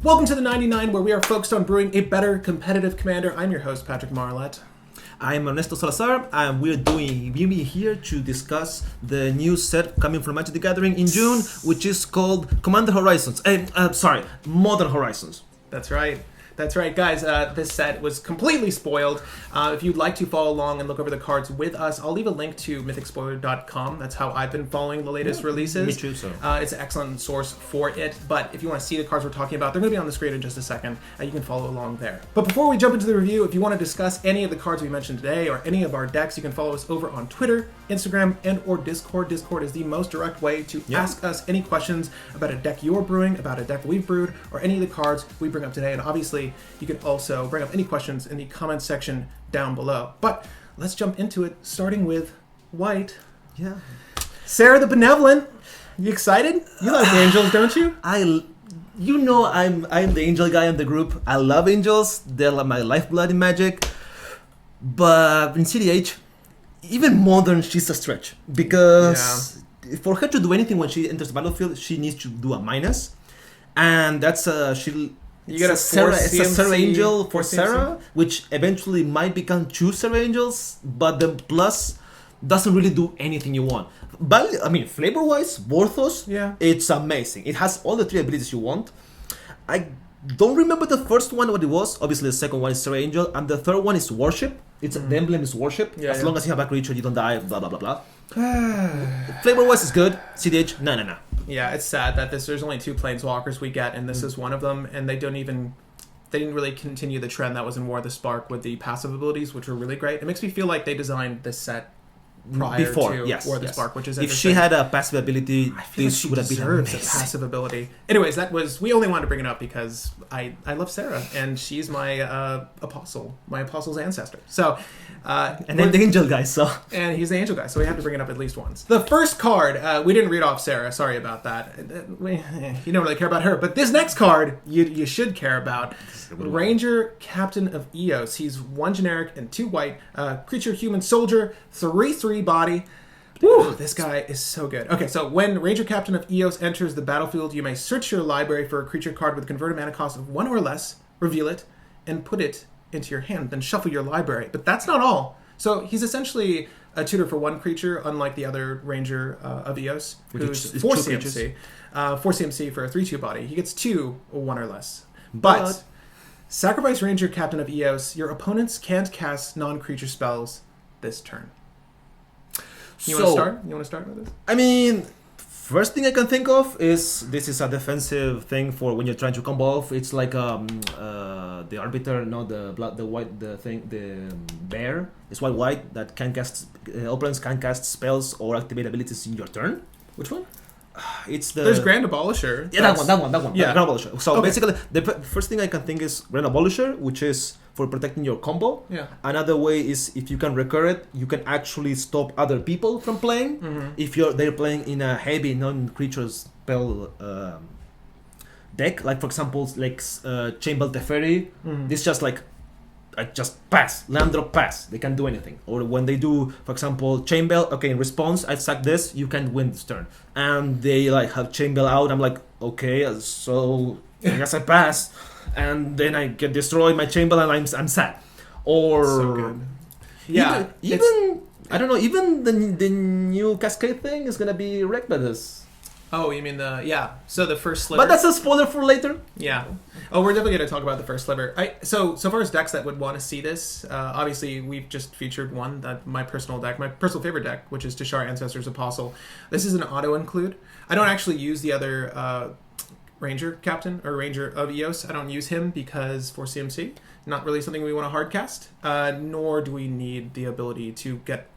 Welcome to the 99, where we are focused on brewing a better competitive Commander. I'm your host, Patrick Marlett. I'm Ernesto Salazar, and we're here to discuss the new set coming from Magic the Gathering in June, which is called Commander Horizons. Modern Horizons. That's right. That's right, guys. This set was completely spoiled. If you'd like to follow along and look over the cards with us, I'll leave a link to mythicspoiler.com. That's how I've been following the latest releases. Me too, so. It's an excellent source for it. But if you want to see the cards we're talking about, they're going to be on the screen in just a second. You can follow along there. But before we jump into the review, if you want to discuss any of the cards we mentioned today or any of our decks, you can follow us over on Twitter, Instagram, and or Discord. Discord is the most direct way to ask us any questions about a deck you're brewing, about a deck we've brewed, or any of the cards we bring up today. And obviously, you can also bring up any questions in the comments section down below. But let's jump into it, starting with White. Yeah. Sarah the Benevolent. You excited? You like angels, don't you? I'm the angel guy in the group. I love angels. They're like my lifeblood in Magic. But in cEDH, even modern, she's a stretch. Because for her to do anything when she enters the battlefield, she needs to do a minus. And that's You get a Sarah, it's a Sarah Angel for Sarah, CMC. which eventually might become two Sarah Angels, but the plus doesn't really do anything you want. But I mean, flavor-wise, Vorthos, it's amazing. It has all the three abilities you want. I don't remember the first one what it was. Obviously, the second one is Sarah Angel, and the third one is Worship. The emblem is Worship. As long as you have a creature, you don't die. Blah blah blah blah. Flavor-wise, is good. cEDH, no. Yeah, it's sad that there's only two planeswalkers we get, and this is one of them, and they didn't really continue the trend that was in War of the Spark with the passive abilities, which were really great. It makes me feel like they designed this set prior to War of the Spark, which is if she had a passive ability, this would have been a passive ability. Anyways, we only wanted to bring it up because I love Sarah, and she's my my apostle's ancestor. So, and then the angel guy, and he's the angel guy, so we have to bring it up at least once. The first card, we didn't read off Sarah. Sorry about that. You don't really care about her, but this next card you should care about. Ranger, Captain of Eos. He's 1 generic and 2 white. Creature, human, soldier, 3/3 body. Woo, this guy is so good. Okay, so when Ranger Captain of Eos enters the battlefield, you may search your library for a creature card with a converted mana cost of 1 or less, reveal it, and put it into your hand. Then shuffle your library. But that's not all. So he's essentially a tutor for 1 creature, unlike the other Ranger of Eos, who's 4 CMC. 4 CMC for a 3/2 body. He gets 2 or 1 or less. But sacrifice Ranger Captain of Eos. Your opponents can't cast non-creature spells this turn. You want to start with this? I mean, first thing I can think of is this is a defensive thing for when you're trying to combo off. It's like the Arbiter, the bear. It's white that can cast opponents can cast spells or activate abilities in your turn. Which one? There's Grand Abolisher. Yeah, that one. Yeah. Grand Abolisher. So basically, the first thing I can think is Grand Abolisher, which is for protecting your combo. Yeah. Another way is if you can recur it, you can actually stop other people from playing. If they're playing in a heavy non-creature spell deck, like for example, like Chainbell Teferi. This just like just pass, land drop pass. They can't do anything. Or when they do, for example, Chainbell, okay, in response, I sack this, you can win this turn. And they like have Chainbell out, I'm like, okay, so I guess I pass. And then I get destroyed, my Chainbell, and I'm sad. Or so good. Yeah, even I don't know, even the new Cascade thing is gonna be wrecked by this. Oh, you mean so the First Sliver. But that's a spoiler for later. Yeah. Oh, we're definitely going to talk about the First Sliver. So far as decks that would want to see this, obviously we've just featured one, my personal favorite deck, which is Tishar Ancestors Apostle. This is an auto-include. I don't actually use the other Ranger Captain or Ranger of Eos. I don't use him because for CMC, not really something we want to hard cast, nor do we need the ability to get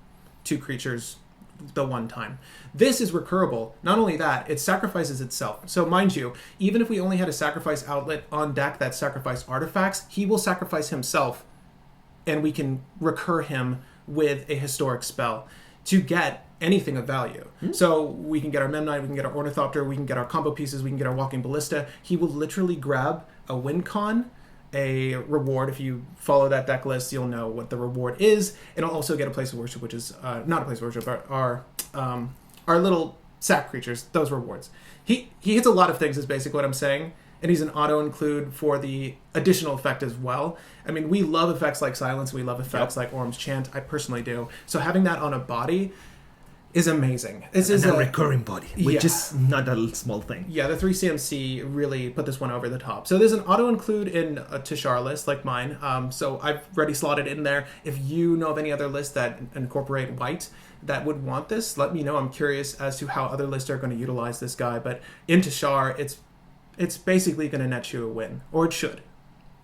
2 creatures the one time. This is recurable. Not only that, it sacrifices itself. So mind you, even if we only had a sacrifice outlet on deck that sacrificed artifacts, he will sacrifice himself and we can recur him with a historic spell to get anything of value. So we can get our Memnite, we can get our Ornithopter, we can get our combo pieces, we can get our Walking Ballista. He will literally grab a win con, a reward. If you follow that deck list, you'll know what the reward is. It'll also get a place of worship, which is not a place of worship, but our little sack creatures, those rewards. He hits a lot of things is basically what I'm saying, and he's an auto-include for the additional effect as well. I mean, we love effects like Silence, we love effects like Orm's Chant, I personally do. So having that on a body is amazing. This is a recurring body, which is not a small thing. Yeah, the 3 CMC really put this one over the top. So there's an auto-include in a Tishar list like mine. So I've already slotted it in there. If you know of any other lists that incorporate white that would want this, let me know. I'm curious as to how other lists are going to utilize this guy. But in Tishar, it's basically going to net you a win. Or it should.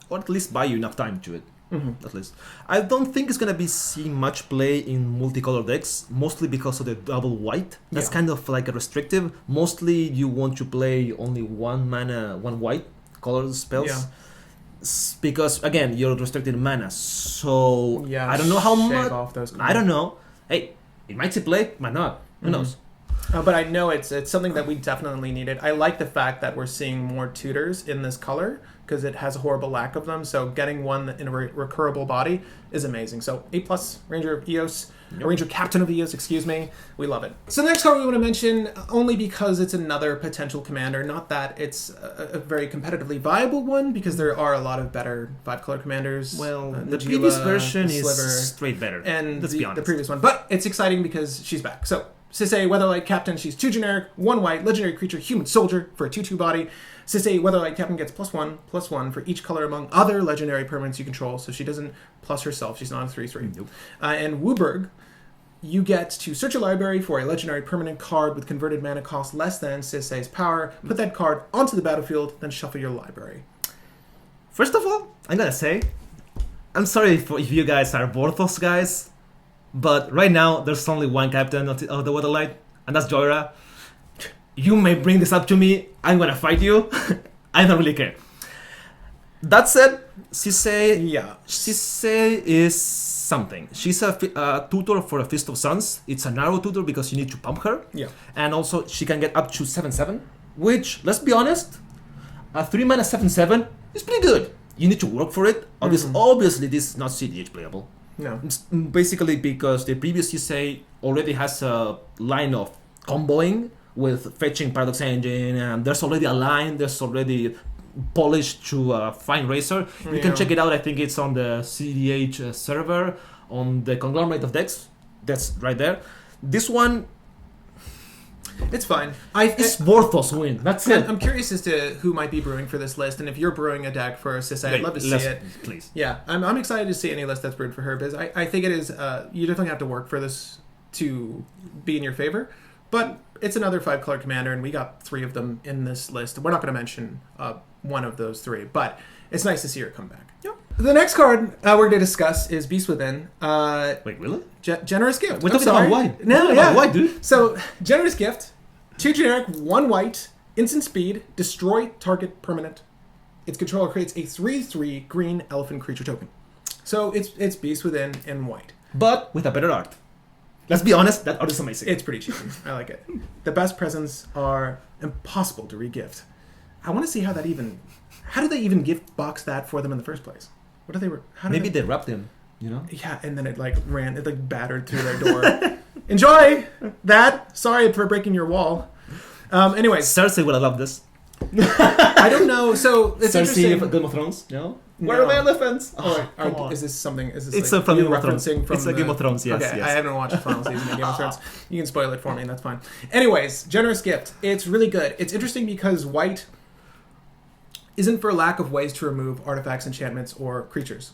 Or at least buy you enough time to it. At least. I don't think it's going to be seeing much play in multicolor decks, mostly because of the double white. That's kind of like a restrictive. Mostly you want to play only one mana, one white colorless spells. Yeah. Because, again, you're restricted in mana. So, I don't know how much. I don't know. Hey, it might see play, might not. Who knows? But I know it's something that we definitely needed. I like the fact that we're seeing more tutors in this color because it has a horrible lack of them. So getting one in a recurable body is amazing. So 8+, Ranger of Eos, Ranger Captain of Eos, excuse me. We love it. So the next card we want to mention, only because it's another potential commander. Not that it's a very competitively viable one, because there are a lot of better 5-color commanders. Well, the previous version is straight better. And the previous one. But it's exciting because she's back. So Sisay, Weatherlight Captain, she's 2 generic, 1 white, legendary creature, human soldier for a 2/2 body. Sisay, Weatherlight Captain gets +1/+1 for each color among other legendary permanents you control, so she doesn't plus herself, she's not a 3/3. Nope. And Wooburg, you get to search a library for a legendary permanent card with converted mana cost less than Sisay's power, put that card onto the battlefield, then shuffle your library. First of all, I'm gonna say, I'm sorry if you guys are Vorthos guys, but right now, there's only one captain of the Weatherlight, and that's Joyra. You may bring this up to me, I'm gonna fight you. I don't really care. That said, Sisay is something. She's a tutor for a Fist of Suns. It's a narrow tutor because you need to pump her. Yeah. And also, she can get up to 7/7, which, let's be honest, a 3 mana 7/7 is pretty good. You need to work for it. Obviously, this is not cEDH playable. No. It's basically because the previous Sisay already has a line of comboing with fetching Paradox Engine, and there's already a line, there's already polished to a fine razor. You can check it out, I think it's on the cEDH server, on the conglomerate of decks. That's right there. This one, it's fine. It's Vorthos win. That's it. I'm curious as to who might be brewing for this list, and if you're brewing a deck for Sisay, I'd love to see it. Please. Yeah, I'm excited to see any list that's brewed for her, because I think it is. You definitely have to work for this to be in your favor, but it's another 5-color commander, and we got 3 of them in this list. We're not going to mention one of those 3, but it's nice to see her come back. Yep. The next card we're going to discuss is Beast Within. Wait, really? Generous Gift. We're talking about white. No, yeah. White, dude. So, Generous Gift, 2 generic, 1 white, instant speed, destroy target permanent. Its controller creates a 3/3 green elephant creature token. So, it's Beast Within in white. But with a better art. Let's be honest, that art is amazing. It's pretty cheesy. I like it. The best presents are impossible to re-gift. I want to see how do they even gift box that for them in the first place? Maybe they wrapped them, you know? Yeah, and then it battered through their door. Enjoy that. Sorry for breaking your wall. Anyways. Cersei would have loved this. I don't know. So it's Cersei of Game of Thrones? No? Where are my elephants? Is this something? Is this it's from Game of Thrones. It's a Game of Thrones, yes. Okay, yes. I haven't watched the final season of Game of Thrones. You can spoil it for me, and that's fine. Anyways, Generous Gift. It's really good. It's interesting because white isn't for lack of ways to remove artifacts, enchantments, or creatures.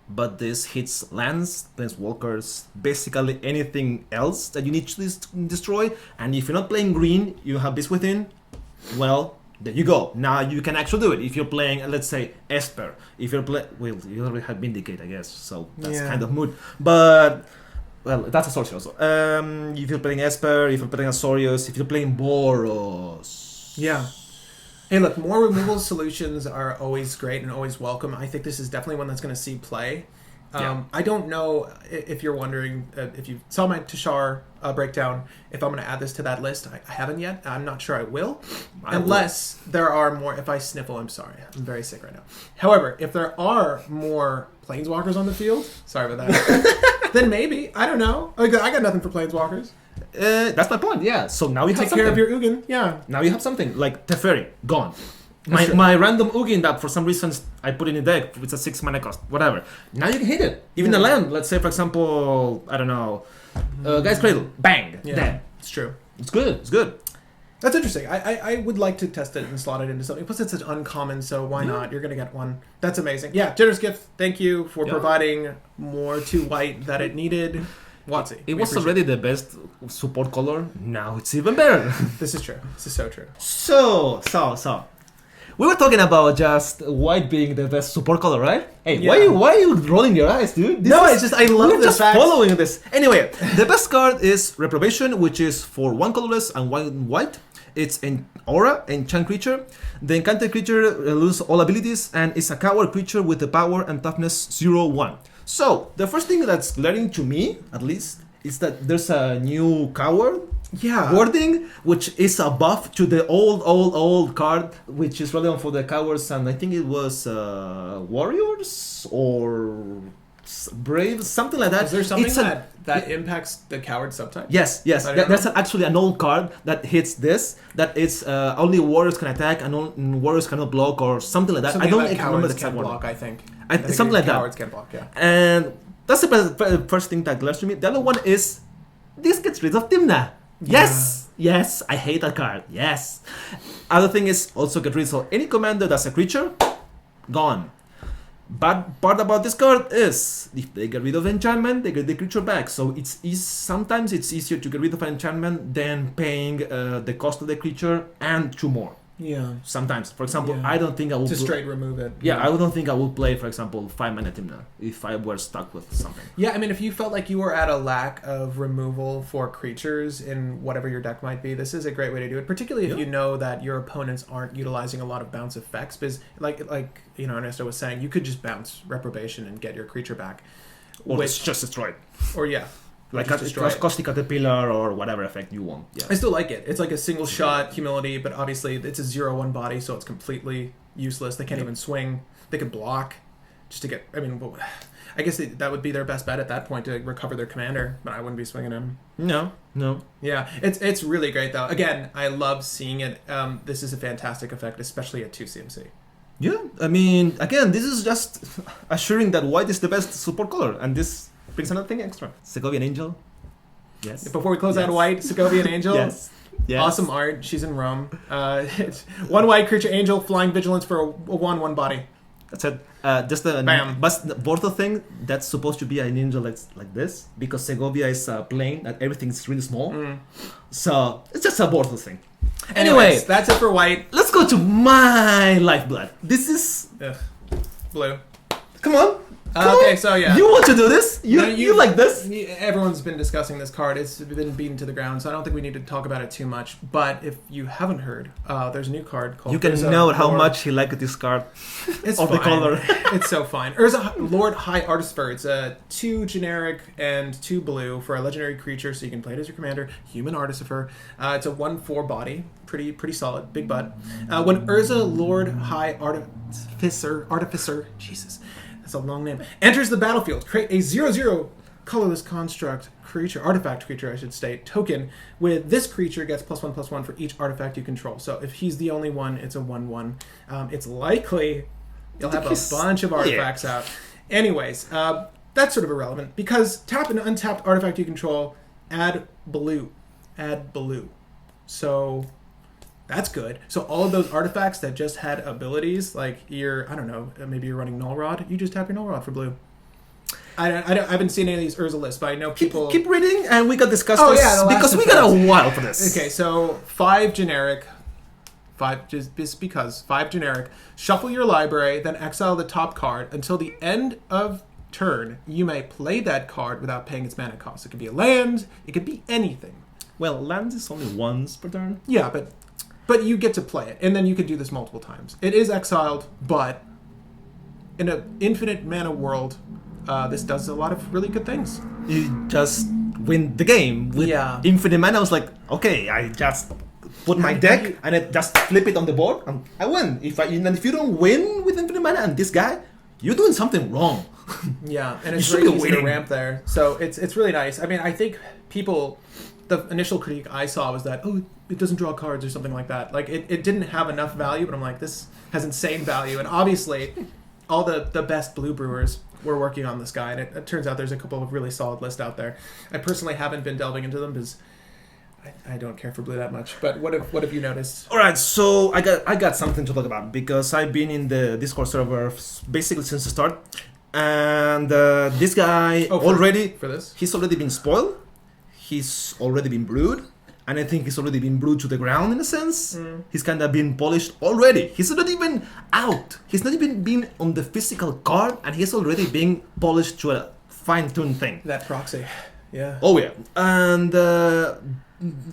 But this hits lands, planeswalkers, basically anything else that you need to destroy. And if you're not playing green, you have Beast Within. Well, there you go. Now you can actually do it. If you're playing, let's say, Esper. If you're you already have Vindicate, I guess. So that's kind of mood. But, well, that's a sorcery also. If you're playing Esper, if you're playing Azorius, if you're playing Boros. Yeah. Hey, look, more removal solutions are always great and always welcome. I think this is definitely one that's going to see play. I don't know if you're wondering, if you saw my Tishar breakdown, if I'm going to add this to that list. I haven't yet. I'm not sure I will. Unless there are more. If I sniffle, I'm sorry. I'm very sick right now. However, if there are more Planeswalkers on the field, sorry about that, then maybe. I don't know. I got nothing for Planeswalkers. That's my point. Yeah. So now you have Take something. care of your Ugin. Yeah. Now you have something like Teferi gone. That's true. My random Ugin that for some reasons I put in a deck, it's a 6 mana cost, whatever. Now you can hit it. Even a land, let's say for example, I don't know, Guy's Cradle, bang, dead. It's true. It's good. It's good. That's interesting. I would like to test it and slot it into something. Plus, it's such uncommon, so why not? You're gonna get one. That's amazing. Yeah, generous gift. Thank you for providing more to white that it needed. Watsy. It was already the best support color. Now it's even better. This is true. This is so true. So. We were talking about just white being the best support color, right? Hey, why are you rolling your eyes, dude? It's just I love this. Just Following this. Anyway, the best card is Reprobation, which is for 1 colorless and 1 white. It's an aura, enchant creature. The enchanted creature loses all abilities and is a coward creature with the power and toughness 0/1. So the first thing that's glaring to me, at least, is that there's a new coward wording, which is a buff to the old card, which is relevant for the cowards, and I think it was warriors or brave, something like that. Is there something that impacts the coward subtype? Yes. There's actually an old card that hits this. That it's only warriors can attack and warriors cannot block or something like that. Something I don't like remember the cowards exact can one. block. I think Something like that. Cowards can block. Yeah. And that's the first thing that glares to me. The other one is this gets rid of Timna. Yes, I hate that card. Yes. Other thing is also get rid of any commander that's a creature, gone. Bad part about this card is if they get rid of enchantment, they get the creature back. So sometimes it's easier to get rid of an enchantment than paying the cost of the creature and 2 more. Yeah. Sometimes, for example, I don't think I would straight remove it. I don't think I would play, for example, 5 mana Timna if I were stuck with something. Yeah, I mean, if you felt like you were at a lack of removal for creatures in whatever your deck might be, this is a great way to do it. Particularly if you know that your opponents aren't utilizing a lot of bounce effects, because like Ernesto was saying, you could just bounce Reprobation and get your creature back, or it's just destroyed. Or like a Caustic Caterpillar or whatever effect you want. Yeah. I still like it. It's like a single shot humility, but obviously it's a 0/1 body, so it's completely useless. They can't even swing. They could block just to get. I mean, I guess that would be their best bet at that point to recover their commander, but I wouldn't be swinging him. No. Yeah, it's really great though. Again, I love seeing it. This is a fantastic effect, especially at 2 CMC. Yeah, I mean, again, this is just assuring that white is the best support color, and this brings another thing extra. Segovian Angel. Yes. Before we close out white, Segovian Angel. Yes. Awesome art. She's in Rome. It's 1 white creature angel, flying vigilance for a 1/1 body. That's it. Just a Bortho thing that's supposed to be an angel like this, because Segovia is a plane that everything's really small. So it's just a Bortho thing. Anyway, that's it for white. Let's go to my lifeblood. This is blue. Come on. Okay, so you want to do this? You like this? Everyone's been discussing this card. It's been beaten to the ground, so I don't think we need to talk about it too much. But if you haven't heard, there's a new card called. You can note how much he liked this card. It's of fine. The color. It's so fine. Urza Lord High Artificer. It's a 2 generic and 2 blue for a legendary creature, so you can play it as your commander. Human Artificer. It's a 1/4 body. Pretty solid. Big butt. When Urza Lord High Artificer. Jesus. That's a long name. Enters the battlefield. Create a 0/0 colorless construct creature, artifact creature, I should say, token. With this creature gets +1/+1 for each artifact you control. So if he's the only one, it's a 1/1. It's likely you'll have a bunch of artifacts out. Anyways, that's sort of irrelevant because tap an untapped artifact you control. Add blue. So. That's good. So all of those artifacts that just had abilities, like maybe you're running Null Rod, you just tap your Null Rod for blue. I haven't seen any of these Urza lists, but I know people... Keep reading and we can discuss this because we got a while for this. Okay, so 5 generic, 5 just because, 5 generic, shuffle your library, then exile the top card until the end of turn. You may play that card without paying its mana cost. It could be a land, it could be anything. Well, lands is only once per turn. Yeah, but you get to play it, and then you can do this multiple times. It is exiled, but in an infinite mana world, this does a lot of really good things. You just win the game with infinite mana. I was like, okay, I just put my deck and I just flip it on the board, and I win. If you don't win with infinite mana and this guy, you're doing something wrong. Yeah, and it's very easy to ramp there. So it's really nice. I mean, I think people the initial critique I saw was that, oh, it doesn't draw cards or something like that. Like, it didn't have enough value, but I'm like, this has insane value. And obviously, all the best blue brewers were working on this guy, and it turns out there's a couple of really solid lists out there. I personally haven't been delving into them because I don't care for blue that much. But what have you noticed? All right, so I got something to talk about because I've been in the Discord server basically since the start, and this guy he's already been spoiled. He's already been brewed, and I think he's already been brewed to the ground in a sense. He's kind of been polished already. He's not even out. He's not even been on the physical card, and he's already been polished to a fine-tuned thing. That proxy, yeah. Oh yeah, and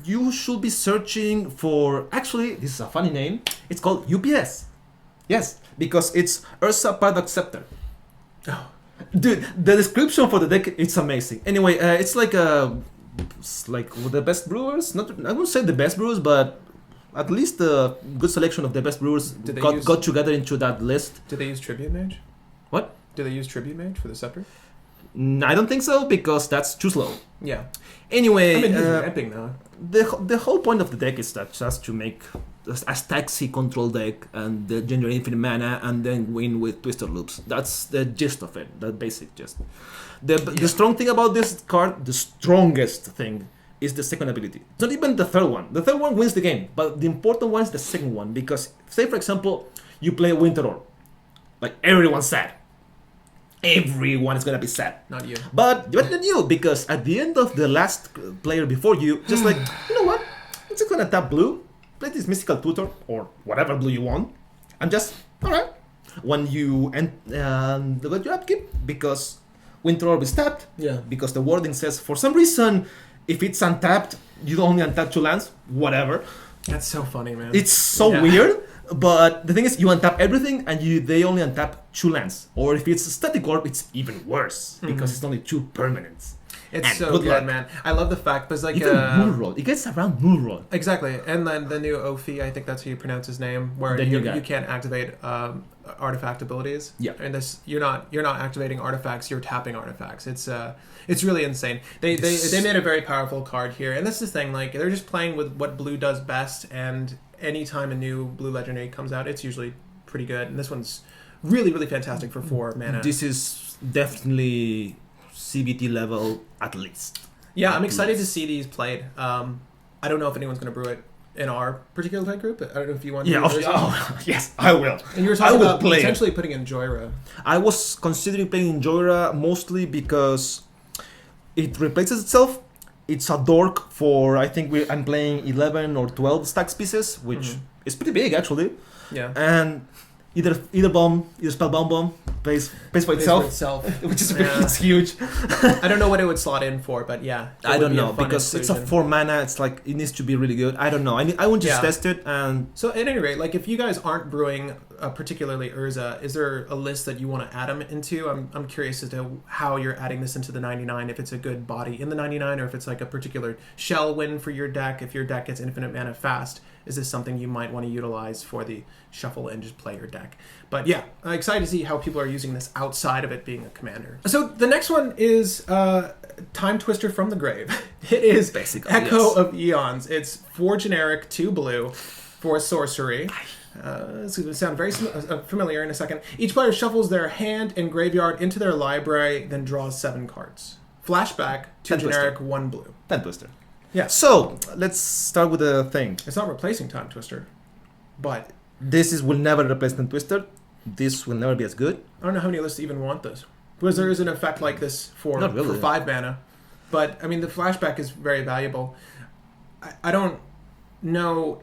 you should be searching for. Actually, this is a funny name. It's called UPS. Yes, because it's Urza Paradox Scepter. Oh, dude, the description for the deck, it's amazing. Anyway, it's like the best brewers. Not, I wouldn't say the best brewers, but at least a good selection of the best brewers got together into that list. Did they use Tribute Mage? What? Did they use Tribute Mage for the Scepter? I don't think so, because that's too slow. Yeah. Anyway, I mean, he's ramping though. The whole point of the deck is that just to make a taxi control deck and generate infinite mana and then win with Twister Loops. That's the gist of it, the basic gist. The strong thing about this card, the strongest thing, is the second ability. It's not even the third one. The third one wins the game, but the important one is the second one, because say for example, you play Winter Orb, like everyone's sad. Everyone is gonna be sad. Not you. But not you, because at the end of the last player before you, just like, you know what? I'm just gonna tap blue, play this mystical tutor, or whatever blue you want, and just, alright. When you end your upkeep, because Winter Orb is tapped, because the wording says, for some reason, if it's untapped, you only untap 2 lands, whatever. That's so funny, man. It's so weird. But the thing is, you untap everything, and they only untap 2 lands. Or if it's a static orb, it's even worse, because it's only 2 permanents. It's so good, man. I love the fact, because like even Moonroll, it gets around Moonroll. Exactly, and then the new Ophi, I think that's how you pronounce his name, where you can't activate artifact abilities. Yeah, and this you're not activating artifacts, you're tapping artifacts. It's really insane. They made a very powerful card here, and that's the thing. Like they're just playing with what blue does best, and anytime a new blue legendary comes out, it's usually pretty good. And this one's really, really fantastic for 4 mana. This is definitely CBT level at least. Yeah, I'm excited to see these played. I don't know if anyone's going to brew it in our particular play group. I don't know if you want to. Yes, I will. And you were talking about potentially putting in Joyra. I was considering playing in Joyra mostly because it replaces itself. It's a dork for, I think I'm playing 11 or 12 stacks pieces, which is pretty big actually. Yeah. And either spellbound pays for itself, which is it's huge. I don't know what it would slot in for, but yeah. I don't know, because it's a 4 mana. It's like it needs to be really good. I don't know. I want to just test it. And so at any rate, like if you guys aren't brewing particularly Urza, is there a list that you want to add them into? I'm curious as to how you're adding this into the 99. If it's a good body in the 99, or if it's like a particular shell win for your deck. If your deck gets infinite mana fast, is this something you might want to utilize for the shuffle and just play your deck? But yeah, I'm excited to see how people are using this outside of it being a commander. So the next one is Time Twister from the Grave. It is basically Echo of Eons. It's 4 generic, 2 blue for sorcery. It's going to sound very familiar in a second. Each player shuffles their hand and graveyard into their library, then draws 7 cards. Flashback, 2 generic, 1 blue. Time Twister. Yeah. So let's start with the thing. It's not replacing Time Twister, but will never replace Time Twister. This will never be as good. I don't know how many lists even want this, because there is an effect like this for 5 mana. But I mean, the flashback is very valuable. I don't know.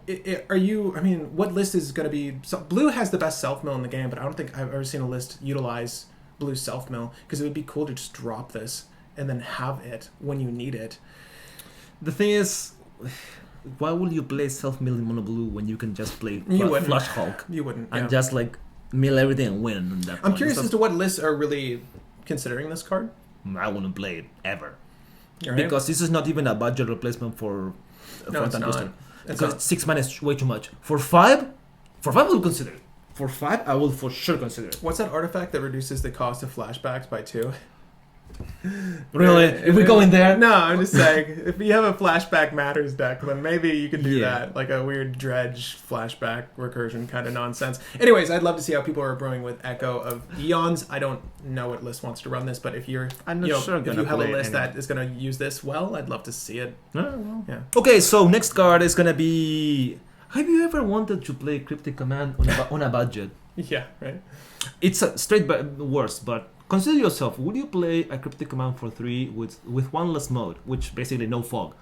Are you? I mean, what list is going to be? So blue has the best self mill in the game, but I don't think I've ever seen a list utilize blue self mill, because it would be cool to just drop this and then have it when you need it. The thing is, why would you play self-mill in mono blue when you can just play Flush Hulk? You wouldn't. And just like mill everything and win on that. I'm curious as to what lists are really considering this card. I wouldn't play it ever. Right. Because this is not even a budget replacement for it's not. Because 6 mana is way too much. For 5 I will consider it. For 5, I will for sure consider it. What's that artifact that reduces the cost of flashbacks by 2? Really? If we go in there? No, I'm just saying, if you have a flashback matters deck, then maybe you could do Yeah. that. Like a weird dredge, flashback, recursion kind of nonsense. Anyways, I'd love to see how people are brewing with Echo of Eons. I don't know what list wants to run this, but if you're, I'm not you know, sure I'm if you gonna have a play list any. that is going to use this well, I'd love to see it. Yeah. Okay, so next card is gonna be. Have you ever wanted to play Cryptic Command on a budget? Yeah, right? It's a straight worse, but consider yourself. Would you play a Cryptic Command for 3 with one less mode, which basically no fog?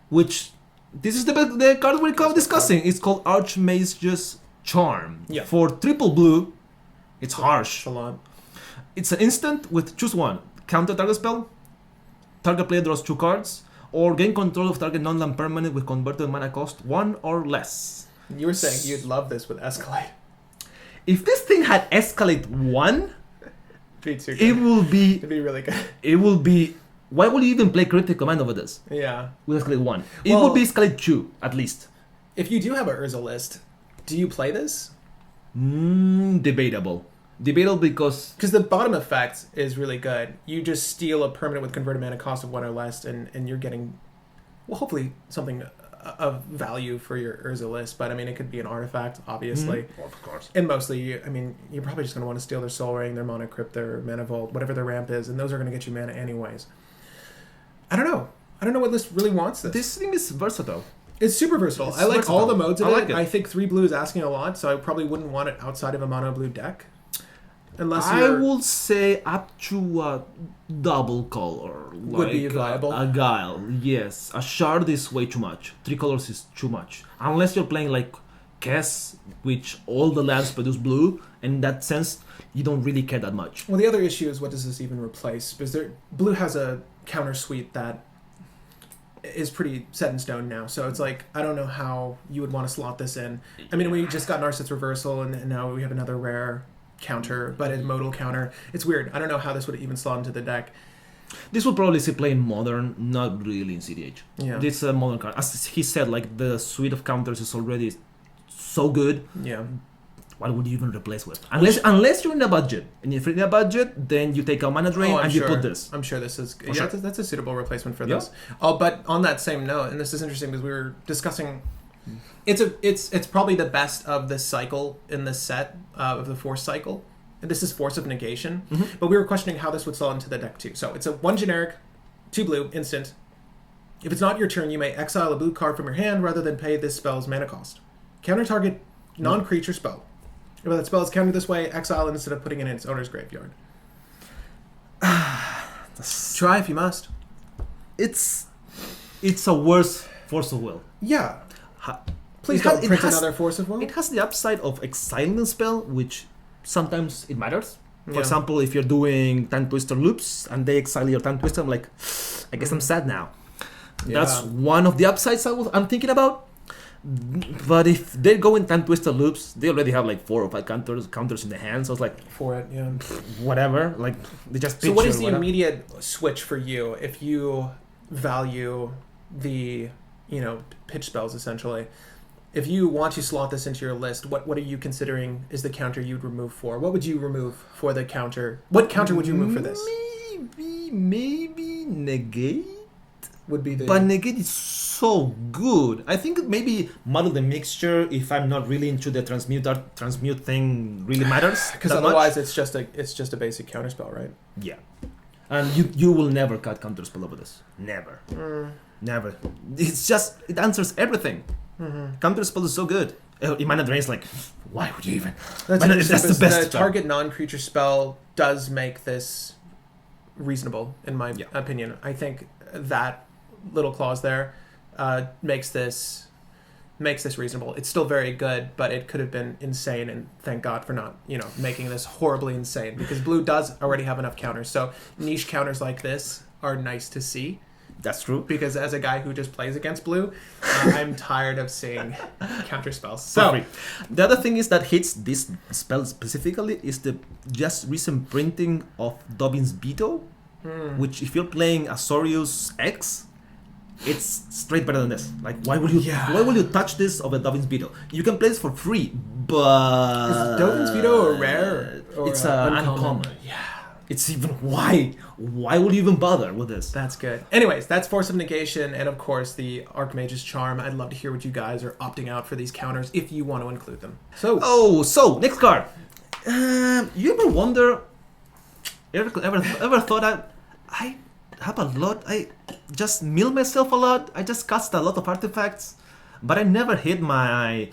Which this is the card we're discussing. It's called Archmage's Charm. Yeah. For triple blue, it's harsh. It's a lot. It's an instant with choose one. Counter target spell. Target player draws 2 cards, or gain control of target non-land permanent with converted mana cost 1 or less. You were saying you'd love this with Escalade. If this thing had Escalate 1, Be too good. it'd be really good. it will be. Why would you even play Cryptic Command over this Yeah. with Escalate 1? It Well- would be Escalate 2 at least. If you do have a Urza list, do you play this? Debatable. Debatable because Because the bottom effect is really good. You just steal a permanent with converted mana cost of 1 or less, and you're getting, well, hopefully something of value for your Urza list. But I mean, it could be an artifact, obviously. of course. And mostly, I mean, you're probably just going to want to steal their Soul Ring, their Mana Crypt, their Mana Vault, whatever their ramp is, and those are going to get you mana anyways. I don't know. I don't know what list really wants this. This thing is versatile. It's super versatile. It's I like all versatile. the modes of I it. like it. I think 3 blue is asking a lot, so I probably wouldn't want it outside of a mono blue deck. Unless I you're... would say up to a double color. Would be viable. A Guile, yes. A shard is way too much. 3 colors is too much. Unless you're playing like Kess, which all the lands produce blue, and in that sense, you don't really care that much. Well, the other issue is what does this even replace? Because blue has a counter suite that is pretty set in stone now. So it's like, I don't know how you would want to slot this in. I mean, we just got Narcissus Reversal, and now we have another rare counter, but a modal counter. It's weird. I don't know how this would even slot into the deck. This would probably see play in modern, not really in cEDH. Yeah. This is a modern card. As he said, like the suite of counters is already so good. Yeah. What would you even replace with? Unless you're in a budget. And if you're in a budget, then you take a mana drain I'm and sure. you put this. I'm sure this is... For Yeah, sure. that's a suitable replacement for Yeah. this. Oh, but on that same note, and this is interesting because we were discussing... It's probably the best of this cycle in this set of the Force cycle. And this is Force of Negation. Mhm. But we were questioning how this would slot into the deck too. So it's a 1 generic, 2 blue, instant. If it's not your turn, you may exile a blue card from your hand rather than pay this spell's mana cost. Counter target non-creature spell. If that spell is countered this way, exile it instead of putting it in its owner's graveyard. Try if you must. It's a worse Force of Will. Yeah. Ha- Please it don't has- it print has- another Force of Will. It has the upside of exiling the spell, which sometimes it matters. For Yeah. example, if you're doing Time Twister loops and they exile your Time Twister, I'm like, I guess I'm sad now. That's Yeah. one of the upsides I'm thinking about. But if they're going Time Twister loops, they already have like 4 or 5 counters in the hand. So it's like, For it, yeah. whatever. Like, they just So pitch what or is the whatever. immediate switch for you if you value the, pitch spells essentially? If you want to slot this into your list, what are you considering is the counter you'd remove for? What would you remove for the counter? What counter would you remove for this? Maybe Negate? Would be the... But Negate is so good. I think maybe Muddle the Mixture, if I'm not really into the transmute thing, really matters. Because that otherwise much. it's just a basic counterspell, right? Yeah. And you will never cut counterspell over this. Never. Never. It's just, it answers everything. Counterspell is so good. Mana Drain is like, why would you even? That's Mana- interesting, that's the because best the spell. target non-creature spell does make this reasonable, in my opinion. I think that little clause there makes this reasonable. It's still very good, but it could have been insane, and thank God for not, making this horribly insane, because blue does already have enough counters. So niche counters like this are nice to see. That's true. Because as a guy who just plays against blue, I'm tired of seeing counter spells. So the other thing is that hits this spell specifically is the just recent printing of Dobbin's Beetle, which if you're playing Azorius X, it's straight better than this. Like, why would you touch this of a Dobbin's Beetle? You can play this for free, but is Dovin's Veto a rare? Or it's a uncommon. Yeah. it's even why would you even bother with this? That's good. Anyways, that's Force of Negation, and of course the Archmage's Charm. I'd love to hear what you guys are opting out for these counters if you want to include them. So next card. You ever wonder? Ever thought I have a lot? I just mill myself a lot. I just cast a lot of artifacts, but I never hit my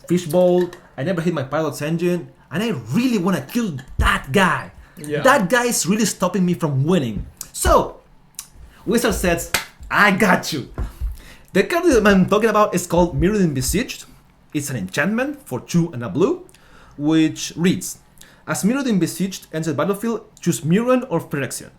fishbowl. I never hit my pilot's engine, and I really want to kill that guy. Yeah. That guy is really stopping me from winning. So, Wizard says, I got you. The card that I'm talking about is called Mirrodin Besieged. It's an enchantment for 2 and a blue, which reads, as Mirrodin Besieged enters the battlefield, choose Mirrodin or Phyrexian.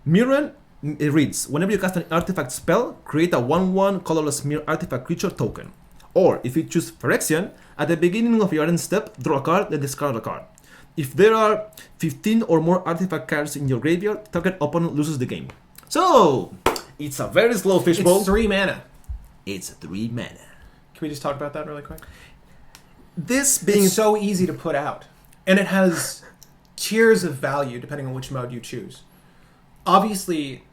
Mirrodin, it reads, whenever you cast an artifact spell, create a 1/1 colorless mirror artifact creature token. Or, if you choose Phyrexian, at the beginning of your end step, draw a card, then discard a card. If there are 15 or more artifact cards in your graveyard, target opponent loses the game. So, it's a very slow fishbowl. It's 3 mana. It's 3 mana. Can we just talk about that really quick? This being It's so easy to put out. And it has tiers of value depending on which mode you choose. Obviously,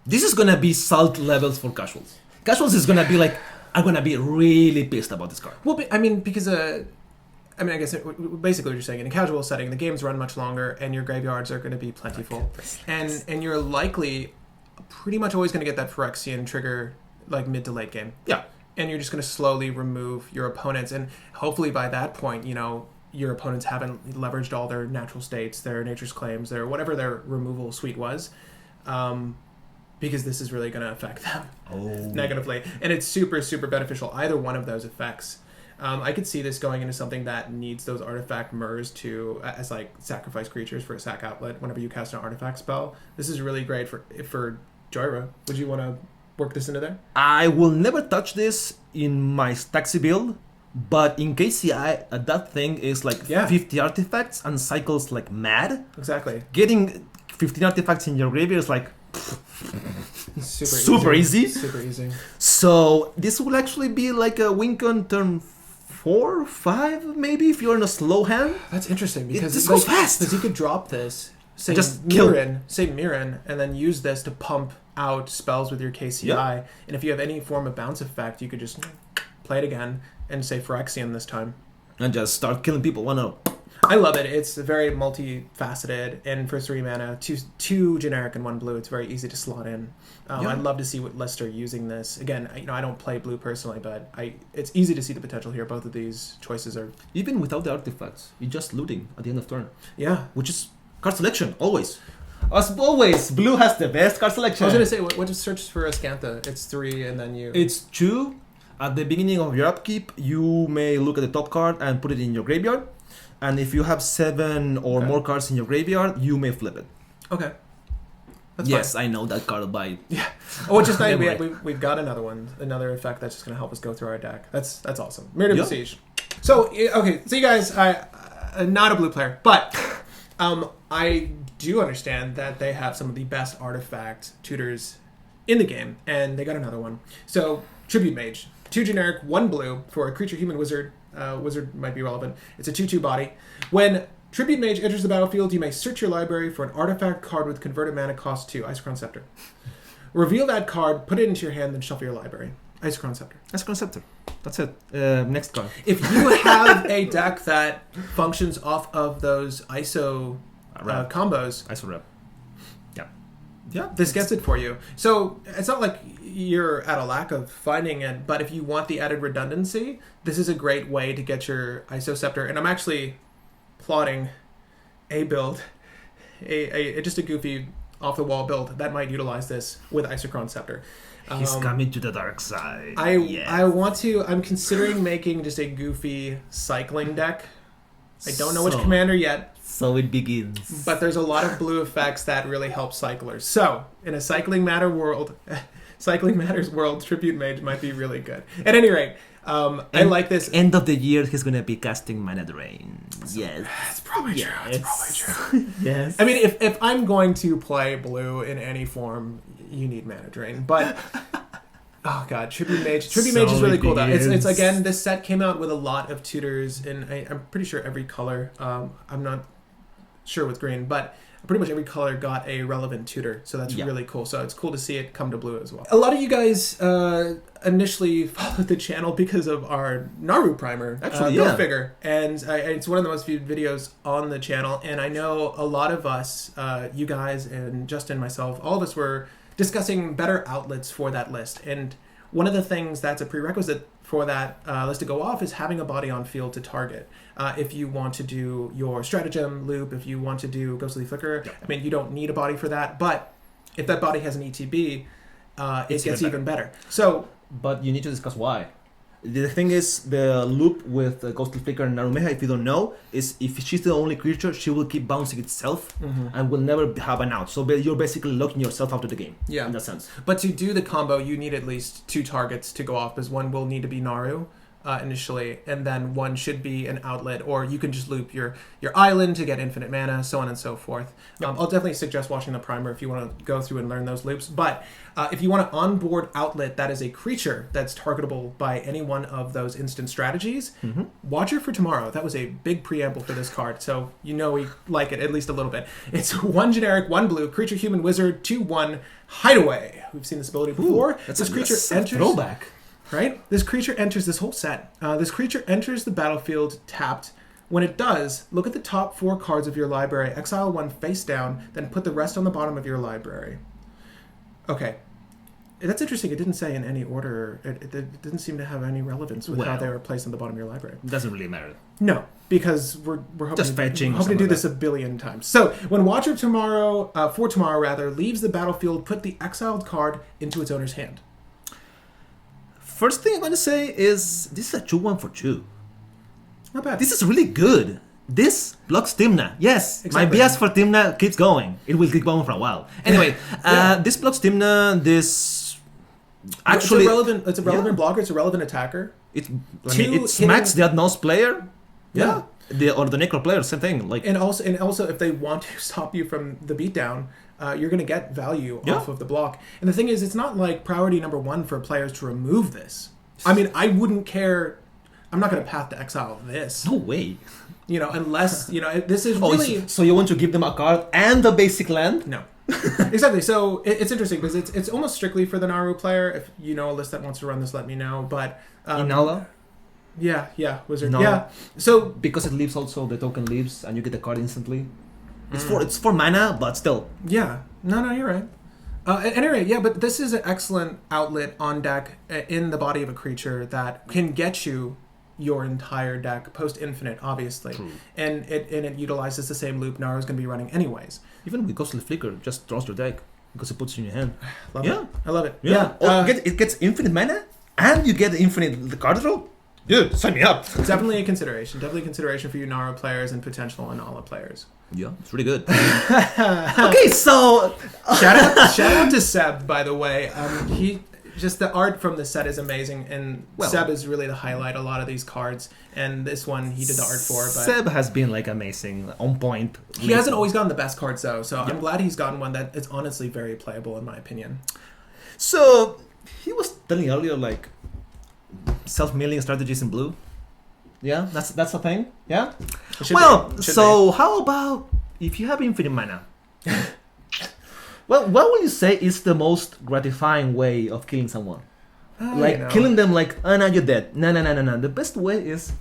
this is gonna be salt levels for casuals. Casuals is gonna be like, I'm gonna be really pissed about this card. well, I mean, because I guess basically what you're saying, in a casual setting, the games run much longer and your graveyards are going to be plentiful. And you're likely pretty much always going to get that Phyrexian trigger like mid to late game. Yeah. And you're just going to slowly remove your opponents. And hopefully by that point, you know, your opponents haven't leveraged all their natural states, their nature's claims, their whatever their removal suite was. Because this is really going to affect them negatively. And it's super, super beneficial, either one of those effects. I could see this going into something that needs those artifact Murs to as like sacrifice creatures for a sack outlet whenever you cast an artifact spell. This is really great for Joyra. Would you want to work this into there? I will never touch this in my Staxi build, but in KCI, that thing is like 50 artifacts and cycles like mad. Exactly. Getting 15 artifacts in your graveyard is like super easy. Super easy. So this will actually be like a wink on turn 4, 5, maybe if you're in a slow hand. That's interesting because this goes fast. Because you could drop this, say just Mirrodin, and then use this to pump out spells with your KCI. Yeah. And if you have any form of bounce effect, you could just play it again and say Phyrexian this time. And just start killing people 1-0. I love it. It's very multifaceted, and for 3 mana, two generic and 1 blue. It's very easy to slot in. I'd love to see what lists are using this. Again, I don't play blue personally, but it's easy to see the potential here. Both of these choices are Even without the artifacts, you're just looting at the end of turn. yeah. Which is card selection, always. As always, blue has the best card selection. I was gonna say, what is search for Ascantha? It's 3, and then you. It's 2. At the beginning of your upkeep, you may look at the top card and put it in your graveyard. And if you have 7 or more cards in your graveyard, you may flip it. Okay. That's yes, fine. I know that card by. Yeah. Oh, which is nice. We've got another effect that's just going to help us go through our deck. That's awesome. Mirrodin Besiege. So, okay. So you guys, I'm not a blue player, but I do understand that they have some of the best artifact tutors in the game, and they got another one. So, Tribute Mage. 2 generic, 1 blue for a creature, human, wizard. Wizard might be relevant. It's a 2/2 body. When Tribute Mage enters the battlefield, you may search your library for an artifact card with converted mana cost 2, Isochron Scepter. Reveal that card, put it into your hand, then shuffle your library. Isochron Scepter. Isochron Scepter. That's it. Next card. If you have a deck that functions off of those ISO combos, ISO rep. Yeah, this gets it for you. So it's not like you're at a lack of finding it, but if you want the added redundancy, this is a great way to get your ISO Scepter. And I'm actually plotting a build, just a goofy off-the-wall build that might utilize this with Isochron Scepter. He's coming to the dark side. I'm considering making just a goofy cycling deck. I don't know which commander yet. So it begins. But there's a lot of blue effects that really help cyclers. So, in a Cycling Matters world, Tribute Mage might be really good. At any rate, I like this. End of the year, he's going to be casting Mana Drain. Yes. It's probably true. It's probably true. Yes. I mean, if I'm going to play blue in any form, you need Mana Drain. But... Oh god, Tribute Mage. Tribute Mage is really cool though. It's again, this set came out with a lot of tutors, and I'm pretty sure every color. I'm not sure with green, but pretty much every color got a relevant tutor, so that's really cool. So it's cool to see it come to blue as well. A lot of you guys initially followed the channel because of our Naru primer, Go figure, and it's one of the most viewed videos on the channel. And I know a lot of us, you guys and Justin, myself, all of us were discussing better outlets for that list. And one of the things that's a prerequisite for that list to go off is having a body on field to target. If you want to do your stratagem loop, if you want to do Ghostly Flicker, I mean, you don't need a body for that, but if that body has an ETB, it gets even better. So, but you need to discuss why. The thing is, the loop with Ghostly Flicker and Narumeha, if you don't know, is if she's the only creature, she will keep bouncing itself and will never have an out. So you're basically locking yourself out of the game. Yeah, in that sense. But to do the combo, you need at least 2 targets to go off, because one will need to be Naru initially, and then one should be an outlet, or you can just loop your island to get infinite mana, so on and so forth. I'll definitely suggest watching the primer if you want to go through and learn those loops. But if you want an onboard outlet that is a creature that's targetable by any one of those instant strategies, Watcher for Tomorrow. That was a big preamble for this card, so you know we like it at least a little bit. It's 1 generic, 1 blue, creature, human, wizard, 2/1, Hideaway. We've seen this ability before. This creature enters... Throwback. Right? This creature enters this whole set. This creature enters the battlefield tapped. When it does, look at the top 4 cards of your library, exile 1 face down, then put the rest on the bottom of your library. Okay. That's interesting. It didn't say in any order. It didn't seem to have any relevance with how they were placed on the bottom of your library. It doesn't really matter. No, because we're hoping, just fetching hoping to do this a billion times. So when Watcher Tomorrow, for tomorrow rather, leaves the battlefield, put the exiled card into its owner's hand. First thing I'm going to say is this is a 2/1 for 2. Not bad. This is really good. This blocks Timna. Yes, exactly. My BS for Timna keeps going. It will keep going for a while. Anyway, this blocks Timna. This actually it's a relevant blocker. It's a relevant attacker. It smacks the Adnos player. Yeah. Or the Necro player, same thing. Like and also if they want to stop you from the beatdown, you're going to get value off of the block. And the thing is, it's not like priority number 1 for players to remove this. I mean, I wouldn't care. I'm not going to path to exile this. No way. You know, unless, you know, this is really... So you want to give them a card and the basic land? No. Exactly. So it's interesting because it's almost strictly for the Naru player. If you know a list that wants to run this, let me know. But... Inala? Yeah, Wizard. No. Yeah. So... Because it leaves also, the token leaves and you get the card instantly. It's for mana, but still. Yeah. No, you're right. Anyway, yeah, but this is an excellent outlet on deck in the body of a creature that can get you your entire deck post infinite, obviously. True. And it utilizes the same loop Naru's going to be running anyways. Even with Ghostly Flicker, just draws your deck because it puts it in your hand. Love it. I love it. Yeah. It gets infinite mana and you get infinite card draw. Dude, sign me up. It's definitely a consideration. Definitely a consideration for you Naru players and potential Inala players. Yeah, it's really good. Okay, so shout out to Seb, by the way. He just the art from the set is amazing, and Seb is really the highlight. A lot of these cards, and this one he did the art for. But Seb has been like amazing, on point. He hasn't always gotten the best cards though, so I'm glad he's gotten one that is honestly very playable in my opinion. So he was telling earlier like self-milling strategies in blue. Yeah, that's a thing. Yeah. So how about if you have infinite mana? Well, what will you say is the most gratifying way of killing someone? Killing them like, oh, no, you're dead. No. The best way is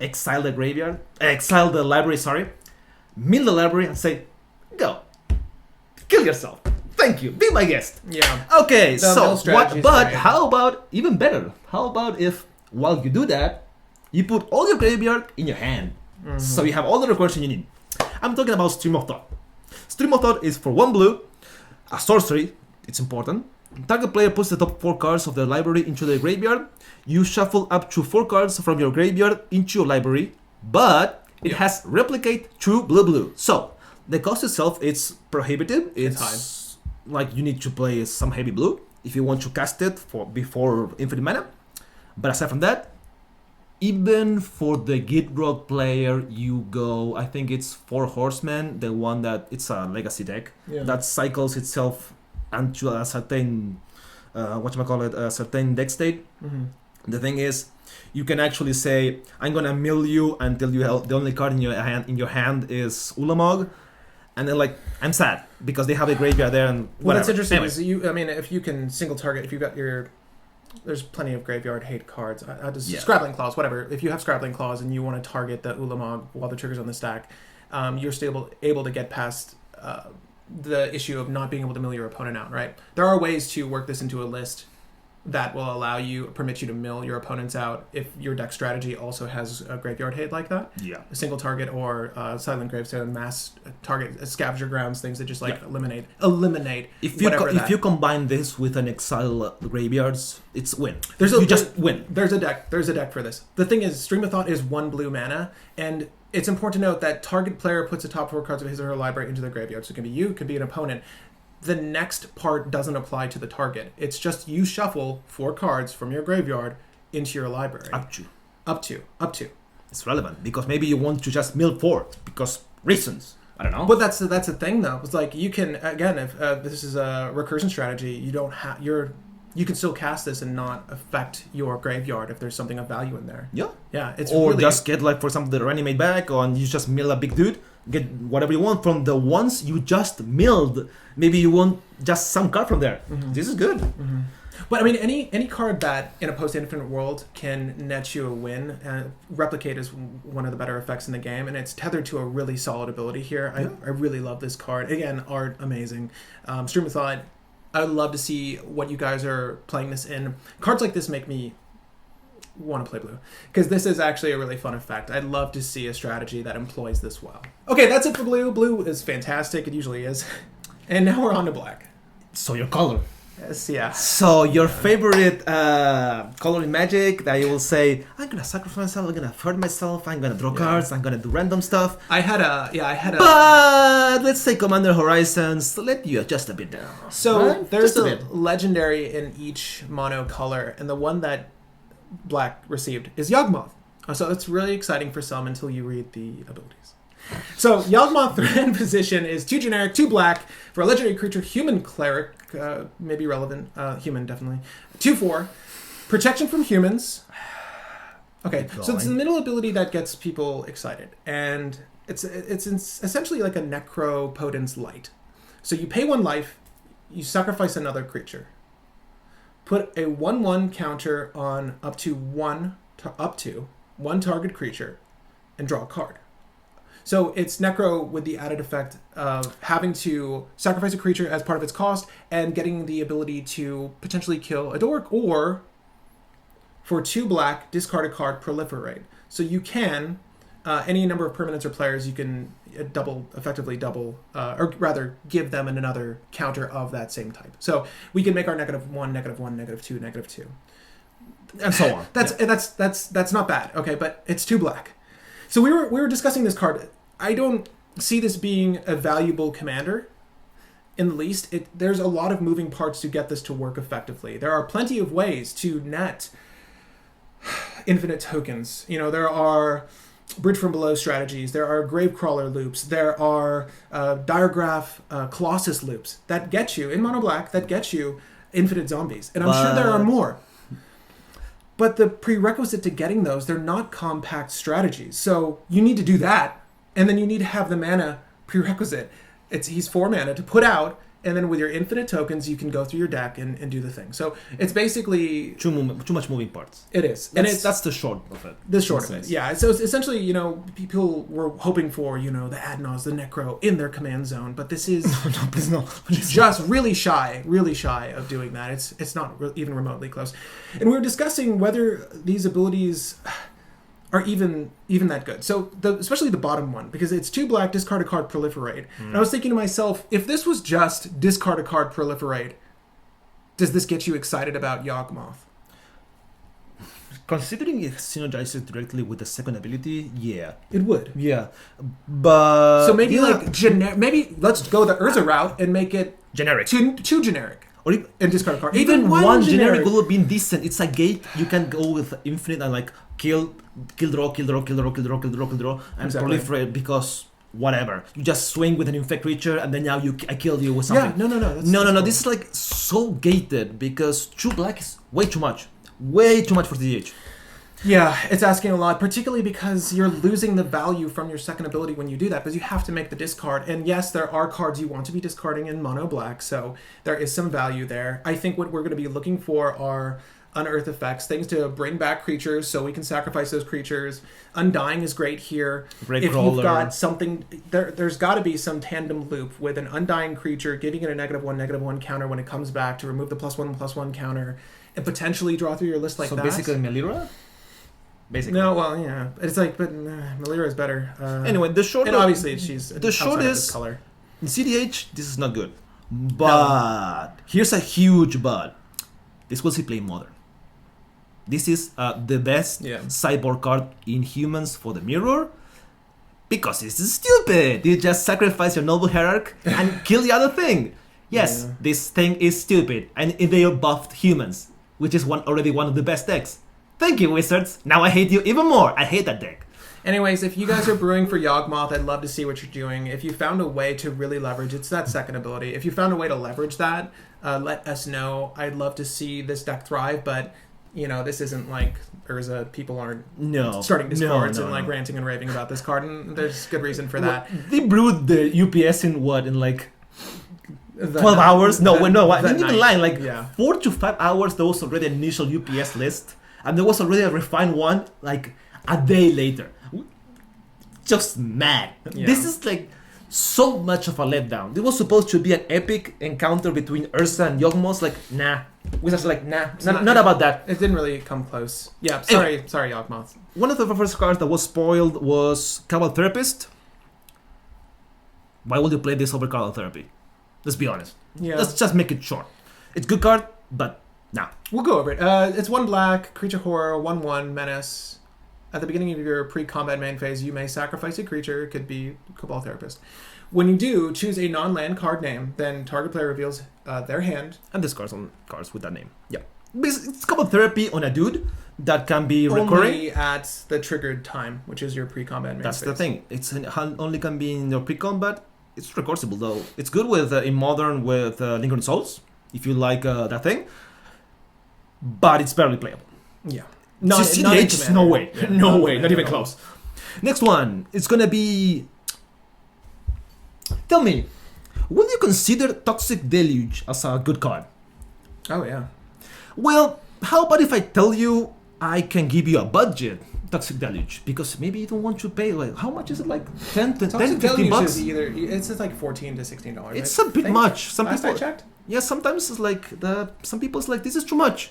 exile the library, mill the library and say, go. Kill yourself. Thank you. Be my guest. Yeah. Okay, so how about, even better, how about if while you do that, you put all your graveyard in your hand. So you have all the recursion you need. I'm talking about Stream of Thought. Stream of Thought is for 1 blue, a sorcery, it's important. Target player puts the top 4 cards of their library into their graveyard. You shuffle up to 4 cards from your graveyard into your library, but it has replicate true blue. So the cost itself it's prohibitive. It's high. Like you need to play some heavy blue if you want to cast it before infinite mana. But aside from that, even for the Gitrog player, you go, I think it's 4 Horsemen, the one that, it's a legacy deck, that cycles itself into a certain, a certain deck state. The thing is, you can actually say, I'm gonna mill you until you have the only card in your hand is Ulamog, and then like I'm sad because they have a graveyard there and whatever. Well, that's interesting. Anyway. Is I mean, if you can single target, if you've got there's plenty of graveyard hate cards. Scrabbling Claws, whatever. If you have Scrabbling Claws and you want to target the Ulamog while the trigger's on the stack, you're still able to get past the issue of not being able to mill your opponent out, right? There are ways to work this into a list that will permit you to mill your opponents out if your deck strategy also has a graveyard hate like that. Yeah. A single target or Silent Gravestone, mass target, scavenger grounds, things that just like eliminate. If you combine this with an exile graveyards, it's win. Just win. There's a deck for this. The thing is, Stream of Thought is 1 blue mana, and it's important to note that target player puts the top 4 cards of his or her library into their graveyard. So it can be you, it could be an opponent. The next part doesn't apply to the target. It's just you shuffle 4 cards from your graveyard into your library. Up to. It's relevant because maybe you want to just mill 4 because reasons. I don't know. But that's the thing though. It's like you can, again, if this is a recursion strategy, you can still cast this and not affect your graveyard if there's something of value in there. Yeah. It's just get like, for example, the reanimate back, or you just mill a big dude. Get whatever you want from the ones you just milled. Maybe you want just some card from there. Mm-hmm. This is good. Mm-hmm. But I mean, any card that in a post-infinite world can net you a win, replicate is one of the better effects in the game, and it's tethered to a really solid ability here. I really love this card. Again, art amazing. Stream of Thought. I would love to see what you guys are playing this in. Cards like this make me want to play blue, because this is actually a really fun effect. I'd love to see a strategy that employs this well. Okay, that's it for blue. Blue is fantastic. It usually is. And now we're on to black. So your color. Yes, yeah. So your favorite color in Magic that you will say, I'm gonna sacrifice myself, I'm gonna hurt myself, I'm gonna draw cards, I'm gonna do random stuff. I had a But let's say Commander Horizons, let you adjust a bit down. So right? there's a legendary in each mono color, and the one that black received is Yawgmoth. So it's really exciting for some until you read the abilities. So Yawgmoth Threat Position is 2 generic, 2 black for a legendary creature, human cleric, maybe relevant, human definitely. 2/4, protection from humans. Okay, so it's the middle ability that gets people excited, and it's essentially like a Necropotence Light. So you pay 1 life, you sacrifice another creature. Put a 1/1 counter on up to one target creature, and draw a card. So it's Necro with the added effect of having to sacrifice a creature as part of its cost and getting the ability to potentially kill a dork, or for 2 black, discard a card, proliferate. So you can, any number of permanents or players, you can effectively double, or rather give them another counter of that same type. So we can make our -1, -1, -2, -2. And so on. That's not bad, okay, but it's 2 black. So we were discussing this card. I don't see this being a valuable commander in the least. There's a lot of moving parts to get this to work effectively. There are plenty of ways to net infinite tokens. You know, there are Bridge from Below strategies. There are Gravecrawler loops. There are Diregraph Colossus loops that get you, in mono black, that get you infinite zombies. And I'm sure there are more. But the prerequisite to getting those, they're not compact strategies. So you need to do that, and then you need to have the mana prerequisite. He's 4 mana to put out, and then with your infinite tokens, you can go through your deck and do the thing. So it's basically too much moving parts. It is, that's the short of it. The short of it, yeah. So it's essentially, you know, people were hoping for, you know, the Adnos, the Necro in their command zone, but this is just really shy of doing that. It's not even remotely close. And we were discussing whether these abilities are even that good. So especially the bottom one, because it's 2 black, discard a card, proliferate. And I was thinking to myself, if this was just discard a card, proliferate, does this get you excited about Yawgmoth? Considering it synergizes directly with the second ability, yeah. It would. Yeah. But so maybe maybe let's go the Urza route and make it generic. Two generic. Or and discard a card. Even one generic would have been decent. It's a gate. You can go with infinite and like kill, draw, and proliferate because whatever. You just swing with an infect creature and then now I kill you with something. Yeah, no. No. This is like so gated because 2 black is way too much. way too much for cEDH. Yeah, it's asking a lot, particularly because you're losing the value from your second ability when you do that, because you have to make the discard. And yes, there are cards you want to be discarding in mono black, so there is some value there. I think what we're going to be looking for are unearth effects, things to bring back creatures so we can sacrifice those creatures. Undying is great here. Great if crawler. you've got something, there's got to be some tandem loop with an undying creature, giving it a -1/-1 counter when it comes back to remove the +1/+1 counter, and potentially draw through your list like that. So basically Melira? Basically. No, well, yeah. It's like, but Melira is better. Anyway, the short... And obviously, she's the short outside of is... this color. In cEDH, this is not good. But... Here's a huge but. This will see play Modern. This is the best sideboard card in Humans for the Mirror. Because this is stupid. You just sacrifice your Noble Hierarch and kill the other thing. Yes, this thing is stupid. And they are buffed Humans, which is already one of the best decks. Thank you, Wizards. Now I hate you even more. I hate that deck. Anyways, if you guys are brewing for Yawgmoth, I'd love to see what you're doing. If you found a way to really leverage, it's that second ability. If you found a way to leverage that, let us know. I'd love to see this deck thrive, but you know, this isn't like Urza. People aren't starting discords and like ranting and raving about this card, and there's good reason for that. They brewed the UPS in what? In like 12 hours? No, I didn't even lie. Like 4 to 5 hours, there was already an initial UPS list. And there was already a refined one, like, a day later. Just mad. Yeah. This is, like, so much of a letdown. This was supposed to be an epic encounter between Urza and Yawgmoth. Like, nah. Wizards like, not about that. It didn't really come close. Yeah, sorry, Yawgmoth. One of the first cards that was spoiled was Cabal Therapist. Why would you play this over Cabal Therapy? Let's be honest. Yeah. Let's just make it short. It's a good card, but... nah. We'll go over it. It's 1 black, creature horror, 1/1, menace. At the beginning of your pre-combat main phase, you may sacrifice a creature. It could be Cabal Therapist. When you do, choose a non-land card name. Then target player reveals their hand. And discards on cards with that name. Yeah. It's Cabal Therapy on a dude that can be recurring. Only at the triggered time, which is your pre-combat main phase. That's the thing. It's only can be in your pre-combat. It's recursible, though. It's good with in Modern with Lingering Souls, if you like that thing. But it's barely playable. Yeah. cEDH, no way. Yeah, no way. Not even close. Next one. It's gonna be... Tell me, will you consider Toxic Deluge as a good card? Oh, yeah. Well, how about if I tell you I can give you a budget Toxic Deluge? Because maybe you don't want to pay, like, how much is it? Like 10 to 15 bucks? It's like $14 to $16. It's a bit much. Some Last people, I checked. Yeah, sometimes it's like, some people's like, this is too much.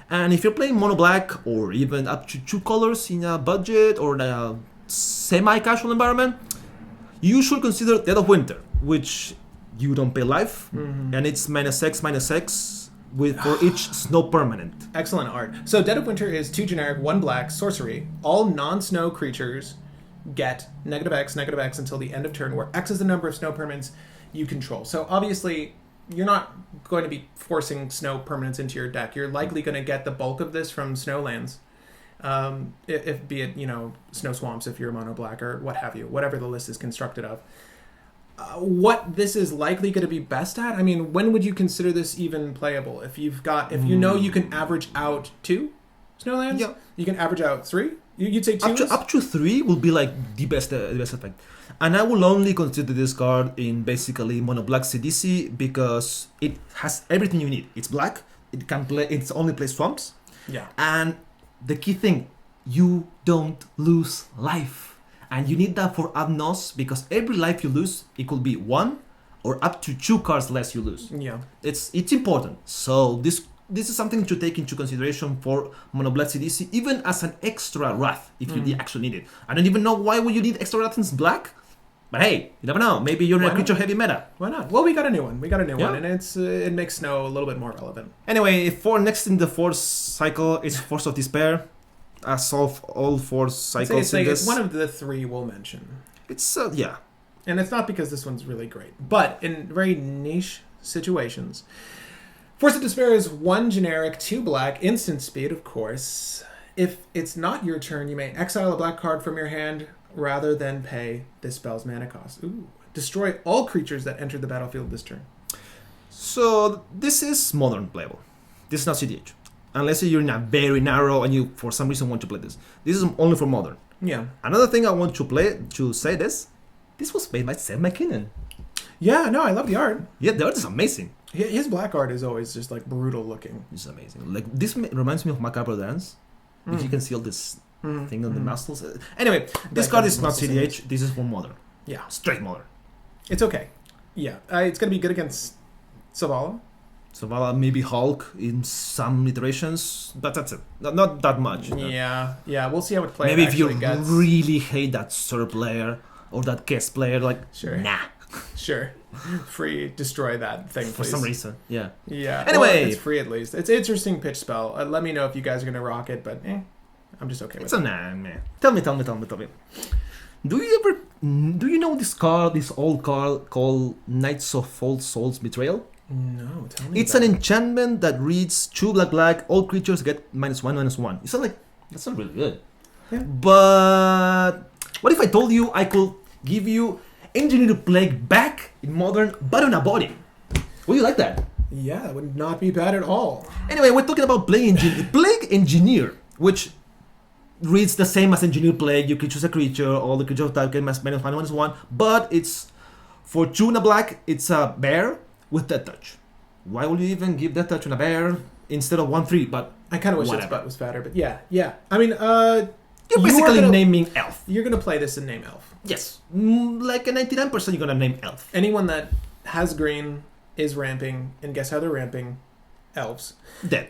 And if you're playing mono black or even up to 2 colors in a budget or a semi-casual environment, you should consider Dead of Winter, which you don't pay life, and it's -X with for each snow permanent. Excellent art. So Dead of Winter is 2 generic, 1 black sorcery. All non-snow creatures get -X until the end of turn, where X is the number of snow permanents you control. So obviously, you're not going to be forcing snow permanents into your deck. You're likely going to get the bulk of this from snowlands, if be it, you know, snow swamps if you're mono black or what have you, whatever the list is constructed of. What this is likely going to be best at, I mean, when would you consider this even playable? If you know you can average out 2 snowlands, you can average out 3. You'd say 2 up to 3 will be like the best effect. And I will only consider this card in basically mono black CDC because it has everything you need. It's black. It can play. It's only play swamps. Yeah. And the key thing, you don't lose life, and you need that for ad nos because every life you lose, it could be 1 or up to 2 cards less you lose. Yeah. It's important. So this is something to take into consideration for mono black CDC, even as an extra wrath if you actually need it. I don't even know why would you need extra wrath in black. But hey, you never know. Maybe you're in a creature heavy meta. Why not? Well, we got a new one. And it makes snow a little bit more relevant. Anyway, next in the Force cycle is Force of Despair. As of all Force cycles, it's one of the 3 we'll mention. It's and it's not because this one's really great, but in very niche situations. Force of Despair is 1 generic, 2 black, instant speed, of course. If it's not your turn, you may exile a black card from your hand rather than pay this spell's mana cost. Ooh. Destroy all creatures that enter the battlefield this turn. So this is modern playable. This is not cEDH. unless you're in a very narrow and you for some reason want to play this. This is only for modern. Yeah. Another thing I want to say this was made by Seth McKinnon. Yeah, no, I love the art. Yeah, the art is amazing. His black art is always just like brutal looking. It's amazing. Like this reminds me of Macabre Dance. If you can see all this thing on the muscles. Anyway, this card is not cEDH. This is for modern. Yeah, straight modern. It's okay. Yeah, it's gonna be good against Zavala. Zavala, maybe Hulk in some iterations, but that's it. Not that much. Yeah, we'll see how it plays. Maybe if you really hate that sir player or that guest player, like sure, nah. Sure. Free, destroy that thing, please. For some reason, yeah. Yeah. Anyway. Well, it's free at least. It's an interesting pitch spell. Let me know if you guys are going to rock it, but I'm just okay with it. It's a nah, man. Tell me. Do you know this old card called Knights of False Souls Betrayal? No, tell me. It's an enchantment that reads 2 black, all creatures get -1/-1. It's not like, that's not really good. Yeah. But what if I told you I could give you Engineer Plague back in modern, but on a body? Would you like that? Yeah, that would not be bad at all. Anyway, we're talking about Plague Engineer, which reads the same as Engineer Plague. You can choose a creature, all the creatures of type get -1/-1, but it's for 2 and a black, it's a bear with Death Touch. Why would you even give Death Touch on a bear instead of 1/3? But I kind of wish its butt was fatter, but yeah. I mean, you're basically naming Elf. You're going to play this in name Elf. Yes. Like a 99% you're going to name Elf. Anyone that has green is ramping, and guess how they're ramping? Elves. Dead.